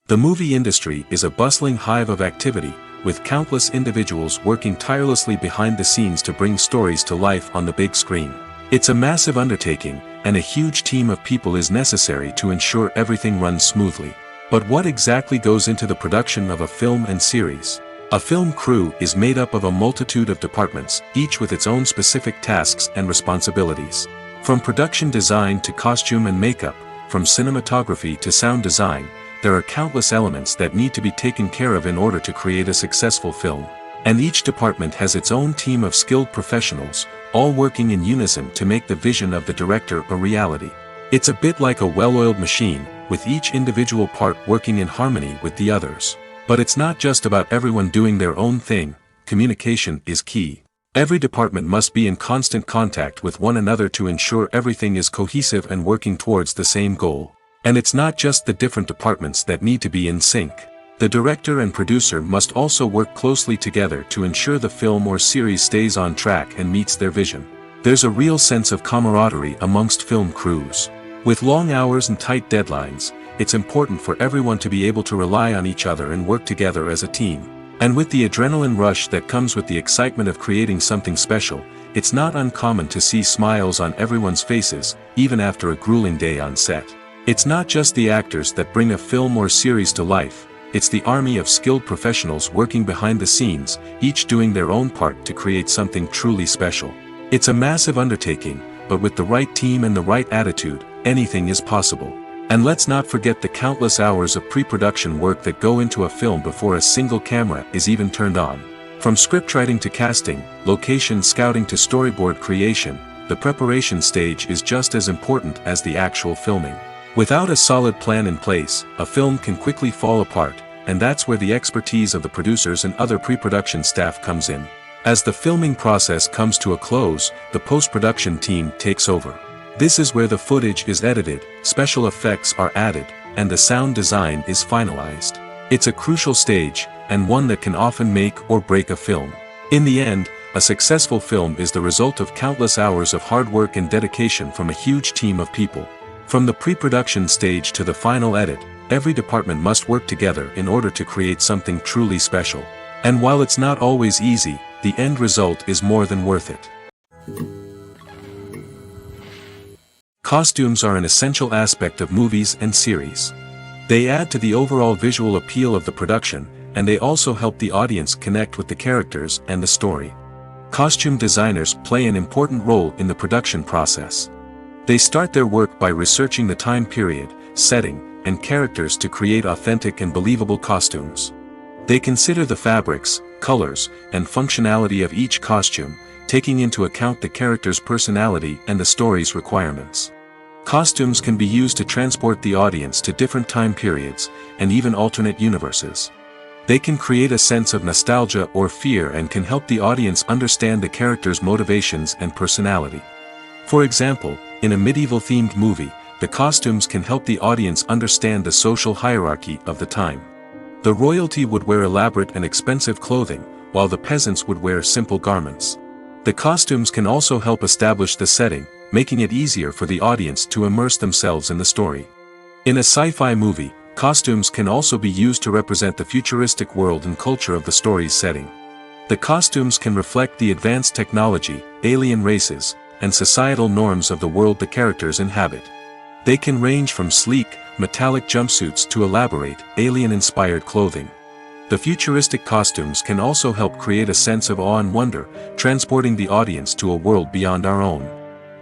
The movie industry is a bustling hive of activity, with countless individuals working tirelessly behind the scenes to bring stories to life on the big screen. It's a massive undertaking, and a huge team of people is necessary to ensure everything runs smoothly. But what exactly goes into the production of a film and series? A film crew is made up of a multitude of departments, each with its own specific tasks and responsibilities. From production design to costume and makeup, from cinematography to sound design, there are countless elements that need to be taken care of in order to create a successful film. And each department has its own team of skilled professionals, all working in unison to make the vision of the director a reality. It's a bit like a well-oiled machine, with each individual part working in harmony with the others. But it's not just about everyone doing their own thing. Communication is key. Every department must be in constant contact with one another to ensure everything is cohesive and working towards the same goal. And it's not just the different departments that need to be in sync. The director and producer must also work closely together to ensure the film or series stays on track and meets their vision. There's a real sense of camaraderie amongst film crews. With long hours and tight deadlines, it's important for everyone to be able to rely on each other and work together as a team. And with the adrenaline rush that comes with the excitement of creating something special, it's not uncommon to see smiles on everyone's faces, even after a grueling day on set. It's not just the actors that bring a film or series to life, it's the army of skilled professionals working behind the scenes, each doing their own part to create something truly special. It's a massive undertaking, but with the right team and the right attitude, anything is possible. And let's not forget the countless hours of pre-production work that go into a film before a single camera is even turned on. From scriptwriting to casting, location scouting to storyboard creation, the preparation stage is just as important as the actual filming. Without a solid plan in place, a film can quickly fall apart, and that's where the expertise of the producers and other pre-production staff comes in. As the filming process comes to a close, the post-production team takes over. This is where the footage is edited, special effects are added, and the sound design is finalized. It's a crucial stage, and one that can often make or break a film. In the end, a successful film is the result of countless hours of hard work and dedication from a huge team of people. From the pre-production stage to the final edit, every department must work together in order to create something truly special. And while it's not always easy, the end result is more than worth it. Costumes are an essential aspect of movies and series. They add to the overall visual appeal of the production, and they also help the audience connect with the characters and the story. Costume designers play an important role in the production process. They start their work by researching the time period, setting, and characters to create authentic and believable costumes. They consider the fabrics, colors, and functionality of each costume, taking into account the character's personality and the story's requirements. Costumes can be used to transport the audience to different time periods, and even alternate universes. They can create a sense of nostalgia or fear and can help the audience understand the character's motivations and personality. For example, in a medieval-themed movie, the costumes can help the audience understand the social hierarchy of the time. The royalty would wear elaborate and expensive clothing, while the peasants would wear simple garments. The costumes can also help establish the setting, making it easier for the audience to immerse themselves in the story. In a sci-fi movie, costumes can also be used to represent the futuristic world and culture of the story's setting. The costumes can reflect the advanced technology, alien races, and societal norms of the world the characters inhabit. They can range from sleek, metallic jumpsuits to elaborate, alien-inspired clothing. The futuristic costumes can also help create a sense of awe and wonder, transporting the audience to a world beyond our own.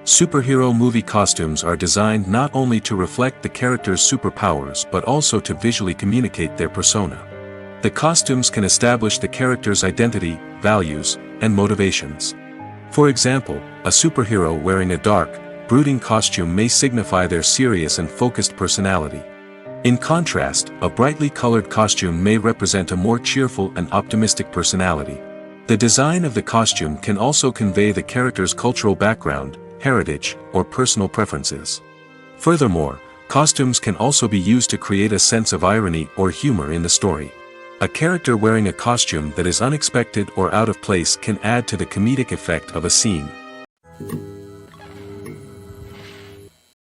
Superhero movie costumes are designed not only to reflect the character's superpowers but also to visually communicate their persona. The costumes can establish the character's identity, values, and motivations. For example, a superhero wearing a dark, brooding costume may signify their serious and focused personality. In contrast, a brightly colored costume may represent a more cheerful and optimistic personality. The design of the costume can also convey the character's cultural background, heritage, or personal preferences. Furthermore, costumes can also be used to create a sense of irony or humor in the story. A character wearing a costume that is unexpected or out of place can add to the comedic effect of a scene.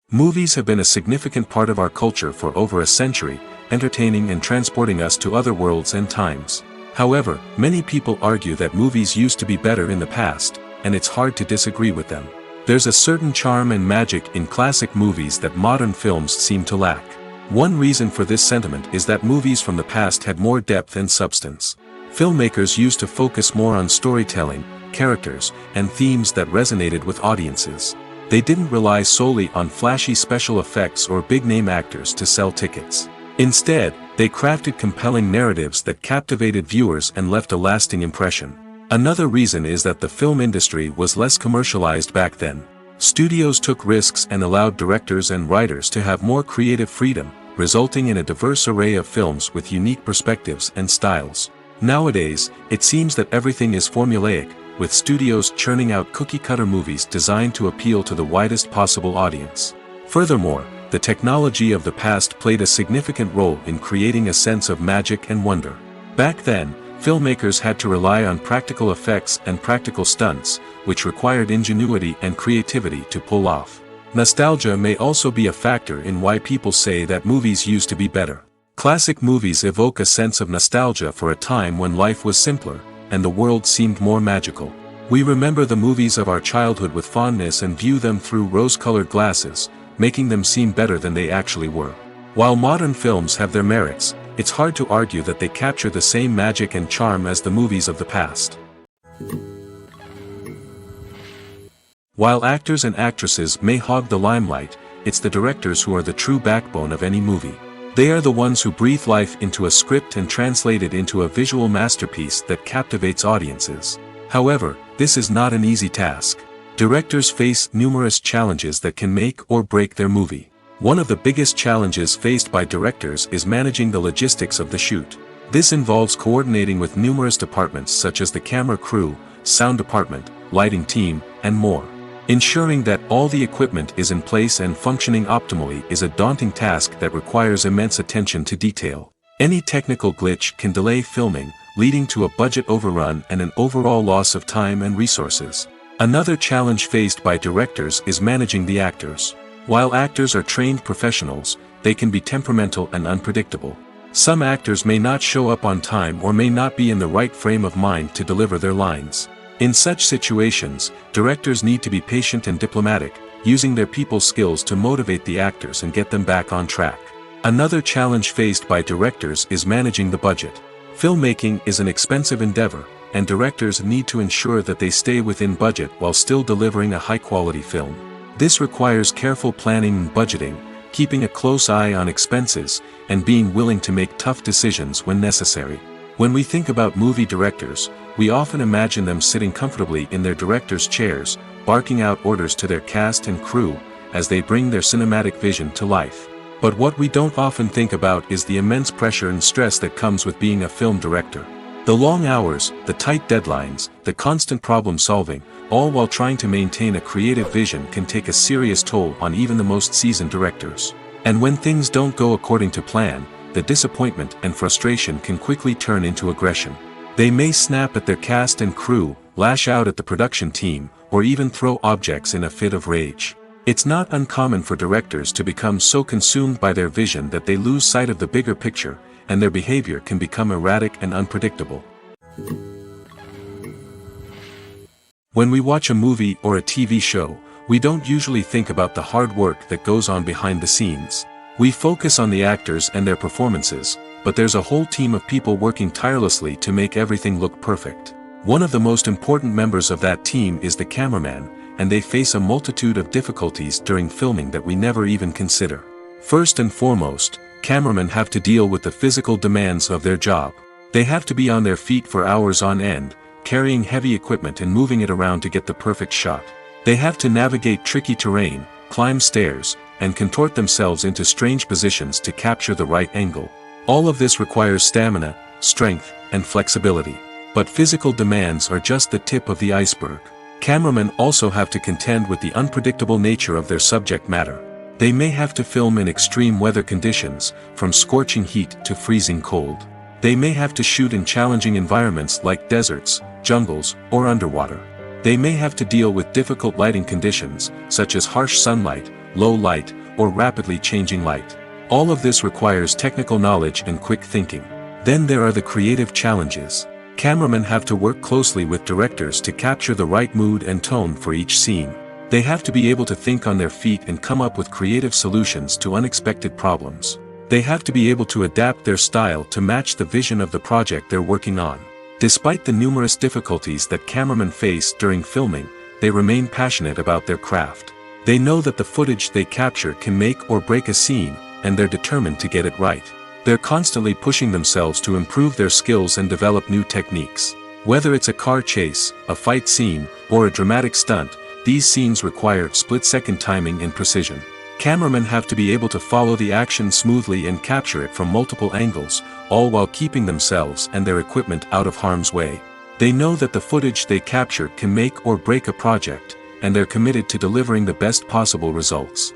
Movies have been a significant part of our culture for over a century, entertaining and transporting us to other worlds and times. However, many people argue that movies used to be better in the past, and it's hard to disagree with them. There's a certain charm and magic in classic movies that modern films seem to lack. One reason for this sentiment is that movies from the past had more depth and substance. Filmmakers used to focus more on storytelling, characters, and themes that resonated with audiences. They didn't rely solely on flashy special effects or big-name actors to sell tickets. Instead, they crafted compelling narratives that captivated viewers and left a lasting impression. Another reason is that the film industry was less commercialized back then. Studios took risks and allowed directors and writers to have more creative freedom, resulting in a diverse array of films with unique perspectives and styles. Nowadays, it seems that everything is formulaic, with studios churning out cookie-cutter movies designed to appeal to the widest possible audience. Furthermore, the technology of the past played a significant role in creating a sense of magic and wonder. Back then, filmmakers had to rely on practical effects and practical stunts, which required ingenuity and creativity to pull off. Nostalgia may also be a factor in why people say that movies used to be better. Classic movies evoke a sense of nostalgia for a time when life was simpler, and the world seemed more magical. We remember the movies of our childhood with fondness and view them through rose-colored glasses, making them seem better than they actually were. While modern films have their merits, it's hard to argue that they capture the same magic and charm as the movies of the past. While actors and actresses may hog the limelight, it's the directors who are the true backbone of any movie. They are the ones who breathe life into a script and translate it into a visual masterpiece that captivates audiences. However, this is not an easy task. Directors face numerous challenges that can make or break their movie. One of the biggest challenges faced by directors is managing the logistics of the shoot. This involves coordinating with numerous departments such as the camera crew, sound department, lighting team, and more. Ensuring that all the equipment is in place and functioning optimally is a daunting task that requires immense attention to detail. Any technical glitch can delay filming, leading to a budget overrun and an overall loss of time and resources. Another challenge faced by directors is managing the actors. While actors are trained professionals, they can be temperamental and unpredictable. Some actors may not show up on time or may not be in the right frame of mind to deliver their lines. In such situations, directors need to be patient and diplomatic, using their people skills to motivate the actors and get them back on track. Another challenge faced by directors is managing the budget. Filmmaking is an expensive endeavor, and directors need to ensure that they stay within budget while still delivering a high-quality film. This requires careful planning and budgeting, keeping a close eye on expenses, and being willing to make tough decisions when necessary. When we think about movie directors, we often imagine them sitting comfortably in their director's chairs, barking out orders to their cast and crew, as they bring their cinematic vision to life. But what we don't often think about is the immense pressure and stress that comes with being a film director. The long hours, the tight deadlines, the constant problem solving, all while trying to maintain a creative vision can take a serious toll on even the most seasoned directors. And when things don't go according to plan, the disappointment and frustration can quickly turn into aggression. They may snap at their cast and crew, lash out at the production team, or even throw objects in a fit of rage. It's not uncommon for directors to become so consumed by their vision that they lose sight of the bigger picture, and their behavior can become erratic and unpredictable. When we watch a movie or a TV show, we don't usually think about the hard work that goes on behind the scenes. We focus on the actors and their performances, but there's a whole team of people working tirelessly to make everything look perfect. One of the most important members of that team is the cameraman, and they face a multitude of difficulties during filming that we never even consider. First and foremost, cameramen have to deal with the physical demands of their job. They have to be on their feet for hours on end, carrying heavy equipment and moving it around to get the perfect shot. They have to navigate tricky terrain, climb stairs, and contort themselves into strange positions to capture the right angle. All of this requires stamina, strength, and flexibility. But physical demands are just the tip of the iceberg. Cameramen also have to contend with the unpredictable nature of their subject matter. They may have to film in extreme weather conditions, from scorching heat to freezing cold. They may have to shoot in challenging environments like deserts, jungles, or underwater. They may have to deal with difficult lighting conditions, such as harsh sunlight, low light, or rapidly changing light. All of this requires technical knowledge and quick thinking. Then there are the creative challenges. Cameramen have to work closely with directors to capture the right mood and tone for each scene. They have to be able to think on their feet and come up with creative solutions to unexpected problems. They have to be able to adapt their style to match the vision of the project they're working on. Despite the numerous difficulties that cameramen face during filming, they remain passionate about their craft. They know that the footage they capture can make or break a scene, and they're determined to get it right. They're constantly pushing themselves to improve their skills and develop new techniques. Whether it's a car chase, a fight scene, or a dramatic stunt, these scenes require split-second timing and precision. Cameramen have to be able to follow the action smoothly and capture it from multiple angles, all while keeping themselves and their equipment out of harm's way. They know that the footage they capture can make or break a project, and they're committed to delivering the best possible results.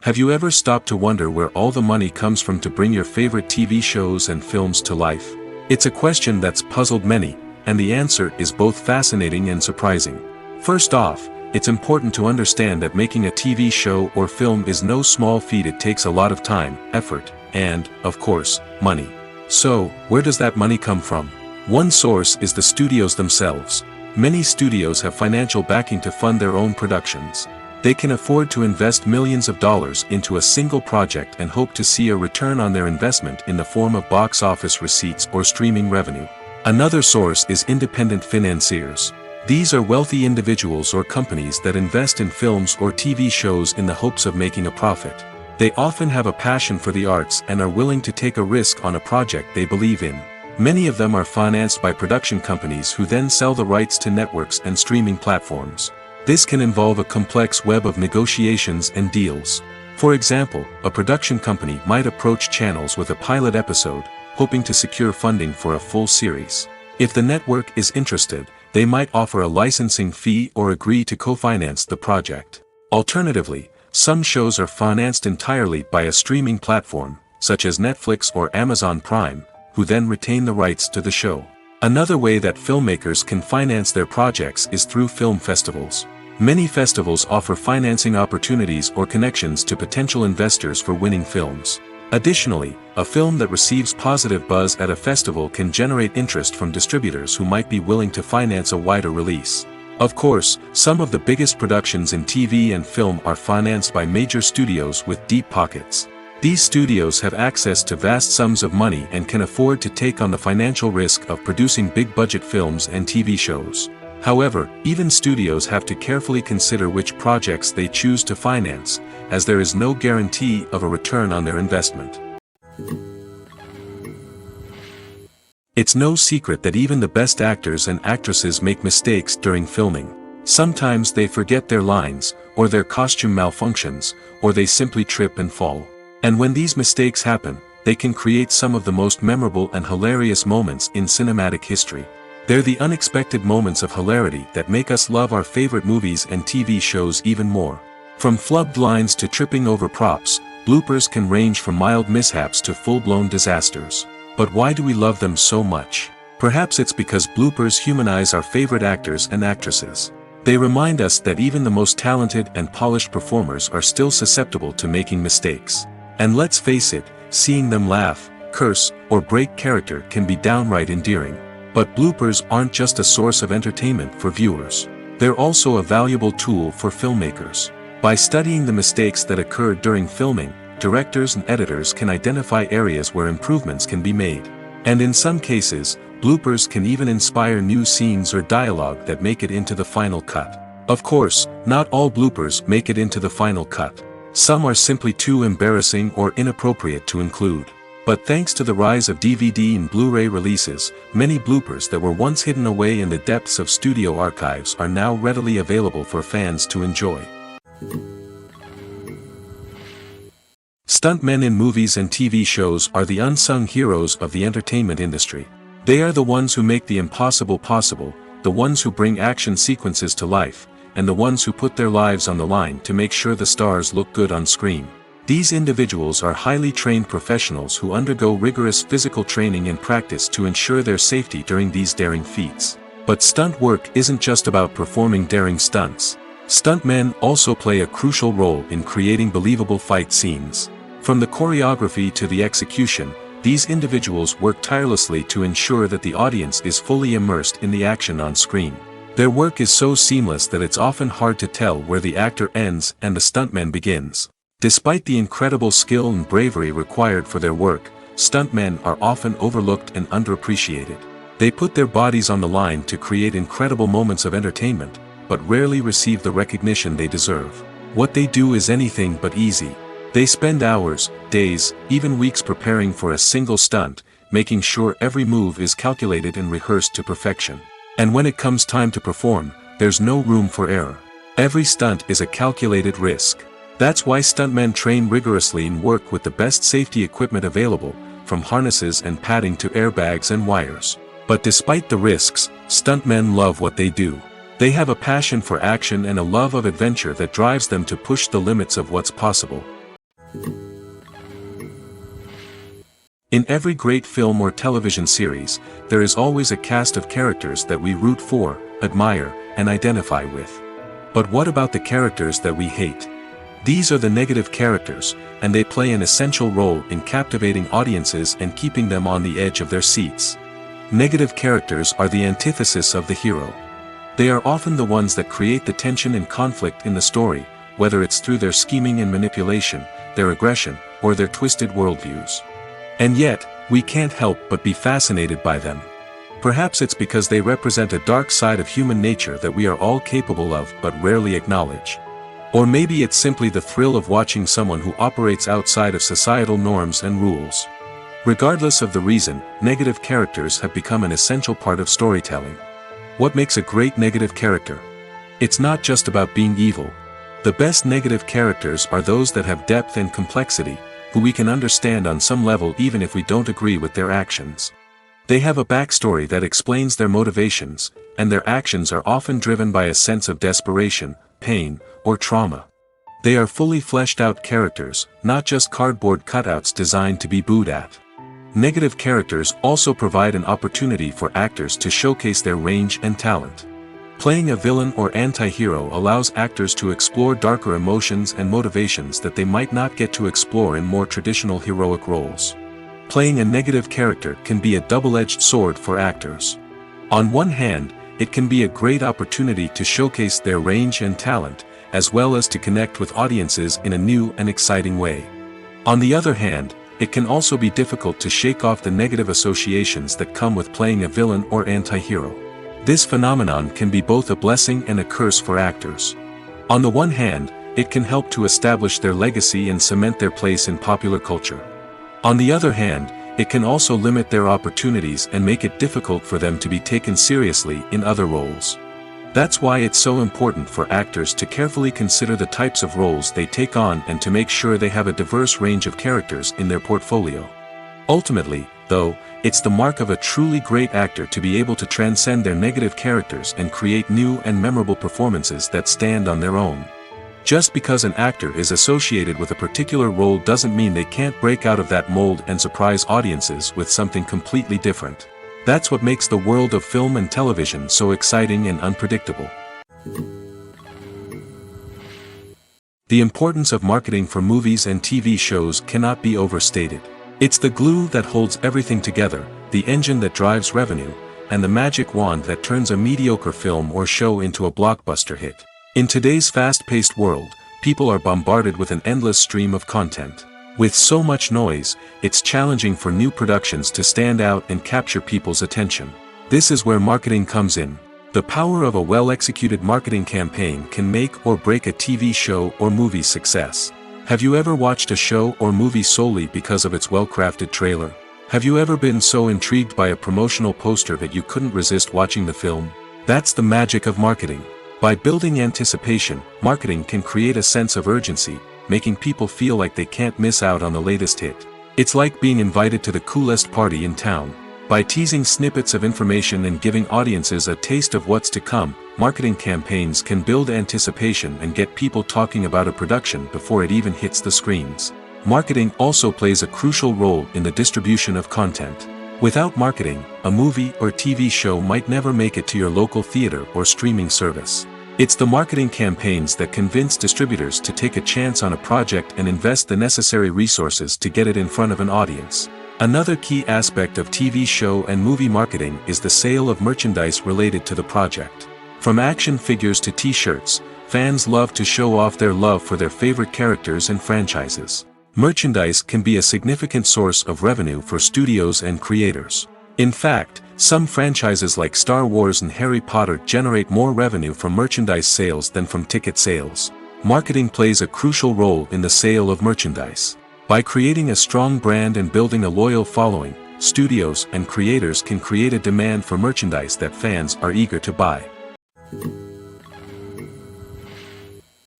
Have you ever stopped to wonder where all the money comes from to bring your favorite TV shows and films to life? It's a question that's puzzled many, and the answer is both fascinating and surprising. First off, it's important to understand that making a TV show or film is no small feat. It takes a lot of time, effort, and, of course, money. So, where does that money come from? One source is the studios themselves. Many studios have financial backing to fund their own productions. They can afford to invest millions of dollars into a single project and hope to see a return on their investment in the form of box office receipts or streaming revenue. Another source is independent financiers. These are wealthy individuals or companies that invest in films or TV shows in the hopes of making a profit. They often have a passion for the arts and are willing to take a risk on a project they believe in. Many of them are financed by production companies who then sell the rights to networks and streaming platforms. This can involve a complex web of negotiations and deals. For example, a production company might approach channels with a pilot episode, hoping to secure funding for a full series. If the network is interested, they might offer a licensing fee or agree to co-finance the project. Alternatively, some shows are financed entirely by a streaming platform, such as Netflix or Amazon Prime, who then retain the rights to the show. Another way that filmmakers can finance their projects is through film festivals. Many festivals offer financing opportunities or connections to potential investors for winning films. Additionally, a film that receives positive buzz at a festival can generate interest from distributors who might be willing to finance a wider release. Of course, some of the biggest productions in TV and film are financed by major studios with deep pockets. These studios have access to vast sums of money and can afford to take on the financial risk of producing big-budget films and TV shows. However, even studios have to carefully consider which projects they choose to finance, as there is no guarantee of a return on their investment. It's no secret that even the best actors and actresses make mistakes during filming. Sometimes they forget their lines, or their costume malfunctions, or they simply trip and fall. And when these mistakes happen, they can create some of the most memorable and hilarious moments in cinematic history. They're the unexpected moments of hilarity that make us love our favorite movies and TV shows even more. From flubbed lines to tripping over props, bloopers can range from mild mishaps to full-blown disasters. But why do we love them so much? Perhaps it's because bloopers humanize our favorite actors and actresses. They remind us that even the most talented and polished performers are still susceptible to making mistakes. And let's face it, seeing them laugh, curse, or break character can be downright endearing. But bloopers aren't just a source of entertainment for viewers. They're also a valuable tool for filmmakers. By studying the mistakes that occurred during filming, directors and editors can identify areas where improvements can be made. And in some cases, bloopers can even inspire new scenes or dialogue that make it into the final cut. Of course, not all bloopers make it into the final cut. Some are simply too embarrassing or inappropriate to include. But thanks to the rise of DVD and Blu-ray releases, many bloopers that were once hidden away in the depths of studio archives are now readily available for fans to enjoy. Stuntmen in movies and TV shows are the unsung heroes of the entertainment industry. They are the ones who make the impossible possible, the ones who bring action sequences to life, and the ones who put their lives on the line to make sure the stars look good on screen. These individuals are highly trained professionals who undergo rigorous physical training and practice to ensure their safety during these daring feats. But stunt work isn't just about performing daring stunts. Stuntmen also play a crucial role in creating believable fight scenes. From the choreography to the execution, these individuals work tirelessly to ensure that the audience is fully immersed in the action on screen. Their work is so seamless that it's often hard to tell where the actor ends and the stuntman begins. Despite the incredible skill and bravery required for their work, stuntmen are often overlooked and underappreciated. They put their bodies on the line to create incredible moments of entertainment, but rarely receive the recognition they deserve. What they do is anything but easy. They spend hours, days, even weeks preparing for a single stunt, making sure every move is calculated and rehearsed to perfection. And when it comes time to perform, there's no room for error. Every stunt is a calculated risk. That's why stuntmen train rigorously and work with the best safety equipment available, from harnesses and padding to airbags and wires. But despite the risks, stuntmen love what they do. They have a passion for action and a love of adventure that drives them to push the limits of what's possible. In every great film or television series, there is always a cast of characters that we root for, admire, and identify with. But what about the characters that we hate? These are the negative characters, and they play an essential role in captivating audiences and keeping them on the edge of their seats. Negative characters are the antithesis of the hero. They are often the ones that create the tension and conflict in the story, whether it's through their scheming and manipulation, their aggression, or their twisted worldviews. And yet, we can't help but be fascinated by them. Perhaps it's because they represent a dark side of human nature that we are all capable of but rarely acknowledge. Or maybe it's simply the thrill of watching someone who operates outside of societal norms and rules. Regardless of the reason, negative characters have become an essential part of storytelling. What makes a great negative character? It's not just about being evil. The best negative characters are those that have depth and complexity, who we can understand on some level even if we don't agree with their actions. They have a backstory that explains their motivations, and their actions are often driven by a sense of desperation, pain, or trauma. They are fully fleshed out characters, not just cardboard cutouts designed to be booed at. Negative characters also provide an opportunity for actors to showcase their range and talent. Playing a villain or anti-hero allows actors to explore darker emotions and motivations that they might not get to explore in more traditional heroic roles. Playing a negative character can be a double-edged sword for actors. On one hand, it can be a great opportunity to showcase their range and talent, as well as to connect with audiences in a new and exciting way. On the other hand, it can also be difficult to shake off the negative associations that come with playing a villain or anti-hero. This phenomenon can be both a blessing and a curse for actors. On the one hand, it can help to establish their legacy and cement their place in popular culture. On the other hand, it can also limit their opportunities and make it difficult for them to be taken seriously in other roles. That's why it's so important for actors to carefully consider the types of roles they take on and to make sure they have a diverse range of characters in their portfolio. Ultimately, though, it's the mark of a truly great actor to be able to transcend their negative characters and create new and memorable performances that stand on their own. Just because an actor is associated with a particular role doesn't mean they can't break out of that mold and surprise audiences with something completely different. That's what makes the world of film and television so exciting and unpredictable. The importance of marketing for movies and TV shows cannot be overstated. It's the glue that holds everything together, the engine that drives revenue, and the magic wand that turns a mediocre film or show into a blockbuster hit. In today's fast-paced world, people are bombarded with an endless stream of content. With so much noise, it's challenging for new productions to stand out and capture people's attention. This is where marketing comes in. The power of a well-executed marketing campaign can make or break a TV show or movie's success. Have you ever watched a show or movie solely because of its well-crafted trailer? Have you ever been so intrigued by a promotional poster that you couldn't resist watching the film? That's the magic of marketing. By building anticipation, marketing can create a sense of urgency, making people feel like they can't miss out on the latest hit. It's like being invited to the coolest party in town. By teasing snippets of information and giving audiences a taste of what's to come, marketing campaigns can build anticipation and get people talking about a production before it even hits the screens. Marketing also plays a crucial role in the distribution of content. Without marketing, a movie or TV show might never make it to your local theater or streaming service. It's the marketing campaigns that convince distributors to take a chance on a project and invest the necessary resources to get it in front of an audience. Another key aspect of TV show and movie marketing is the sale of merchandise related to the project. From action figures to t-shirts, fans love to show off their love for their favorite characters and franchises. Merchandise can be a significant source of revenue for studios and creators. In fact, some franchises like Star Wars and Harry Potter generate more revenue from merchandise sales than from ticket sales. Marketing plays a crucial role in the sale of merchandise. By creating a strong brand and building a loyal following, studios and creators can create a demand for merchandise that fans are eager to buy.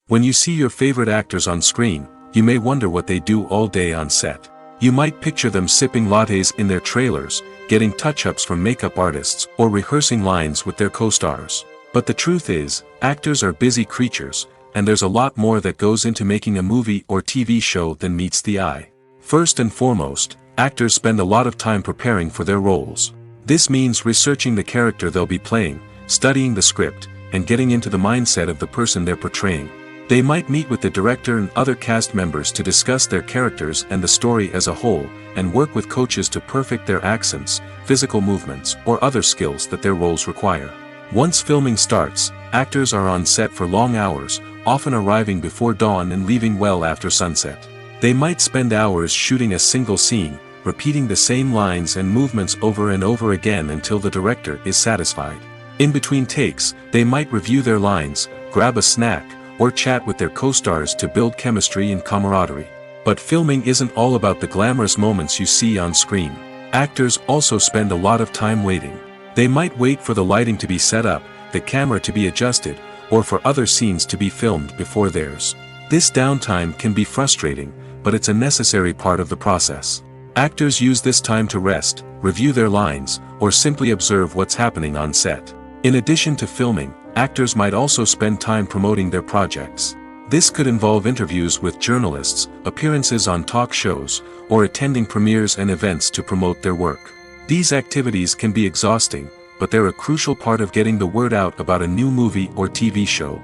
When you see your favorite actors on screen, you may wonder what they do all day on set. You might picture them sipping lattes in their trailers, getting touch-ups from makeup artists, or rehearsing lines with their co-stars. But the truth is, actors are busy creatures, and there's a lot more that goes into making a movie or TV show than meets the eye. First and foremost, actors spend a lot of time preparing for their roles. This means researching the character they'll be playing, studying the script, and getting into the mindset of the person they're portraying. They might meet with the director and other cast members to discuss their characters and the story as a whole, and work with coaches to perfect their accents, physical movements, or other skills that their roles require. Once filming starts, actors are on set for long hours, often arriving before dawn and leaving well after sunset. They might spend hours shooting a single scene, repeating the same lines and movements over and over again until the director is satisfied. In between takes, they might review their lines, grab a snack, or chat with their co-stars to build chemistry and camaraderie. But filming isn't all about the glamorous moments you see on screen. Actors also spend a lot of time waiting. They might wait for the lighting to be set up, the camera to be adjusted, or for other scenes to be filmed before theirs. This downtime can be frustrating, but it's a necessary part of the process. Actors use this time to rest, review their lines, or simply observe what's happening on set. In addition to filming, actors might also spend time promoting their projects. This could involve interviews with journalists, appearances on talk shows, or attending premieres and events to promote their work. These activities can be exhausting, but they're a crucial part of getting the word out about a new movie or TV show.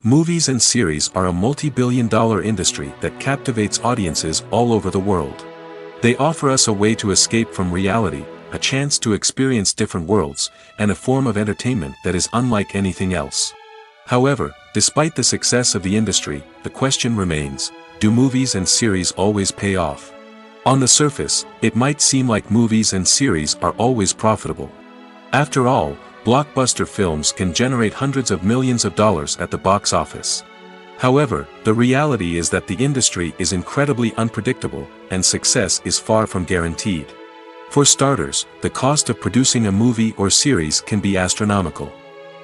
Movies and series are a multi-billion-dollar industry that captivates audiences all over the world. They offer us a way to escape from reality, a chance to experience different worlds, and a form of entertainment that is unlike anything else. However, despite the success of the industry, the question remains, do movies and series always pay off? On the surface, it might seem like movies and series are always profitable. After all, blockbuster films can generate hundreds of millions of dollars at the box office. However, the reality is that the industry is incredibly unpredictable, and success is far from guaranteed. For starters, the cost of producing a movie or series can be astronomical.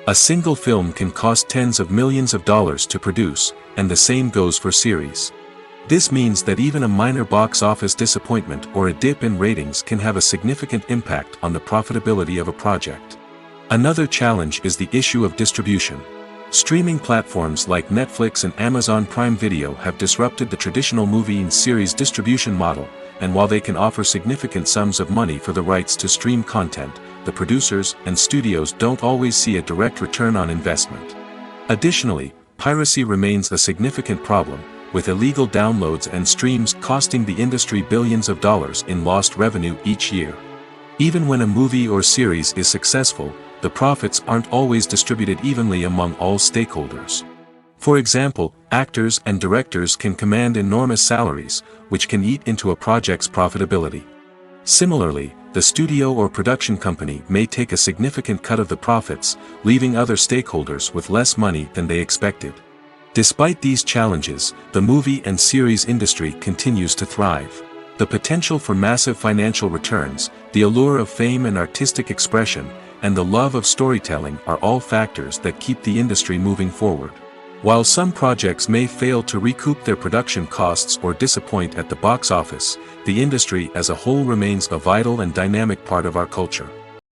A single film can cost tens of millions of dollars to produce, and the same goes for series. This means that even a minor box office disappointment or a dip in ratings can have a significant impact on the profitability of a project. Another challenge is the issue of distribution. Streaming platforms like Netflix and Amazon Prime Video have disrupted the traditional movie and series distribution model, and while they can offer significant sums of money for the rights to stream content, the producers and studios don't always see a direct return on investment. Additionally, piracy remains a significant problem, with illegal downloads and streams costing the industry billions of dollars in lost revenue each year. Even when a movie or series is successful, the profits aren't always distributed evenly among all stakeholders. For example, actors and directors can command enormous salaries, which can eat into a project's profitability. Similarly, the studio or production company may take a significant cut of the profits, leaving other stakeholders with less money than they expected. Despite these challenges, the movie and series industry continues to thrive. The potential for massive financial returns, the allure of fame and artistic expression, and the love of storytelling are all factors that keep the industry moving forward. While some projects may fail to recoup their production costs or disappoint at the box office, the industry as a whole remains a vital and dynamic part of our culture.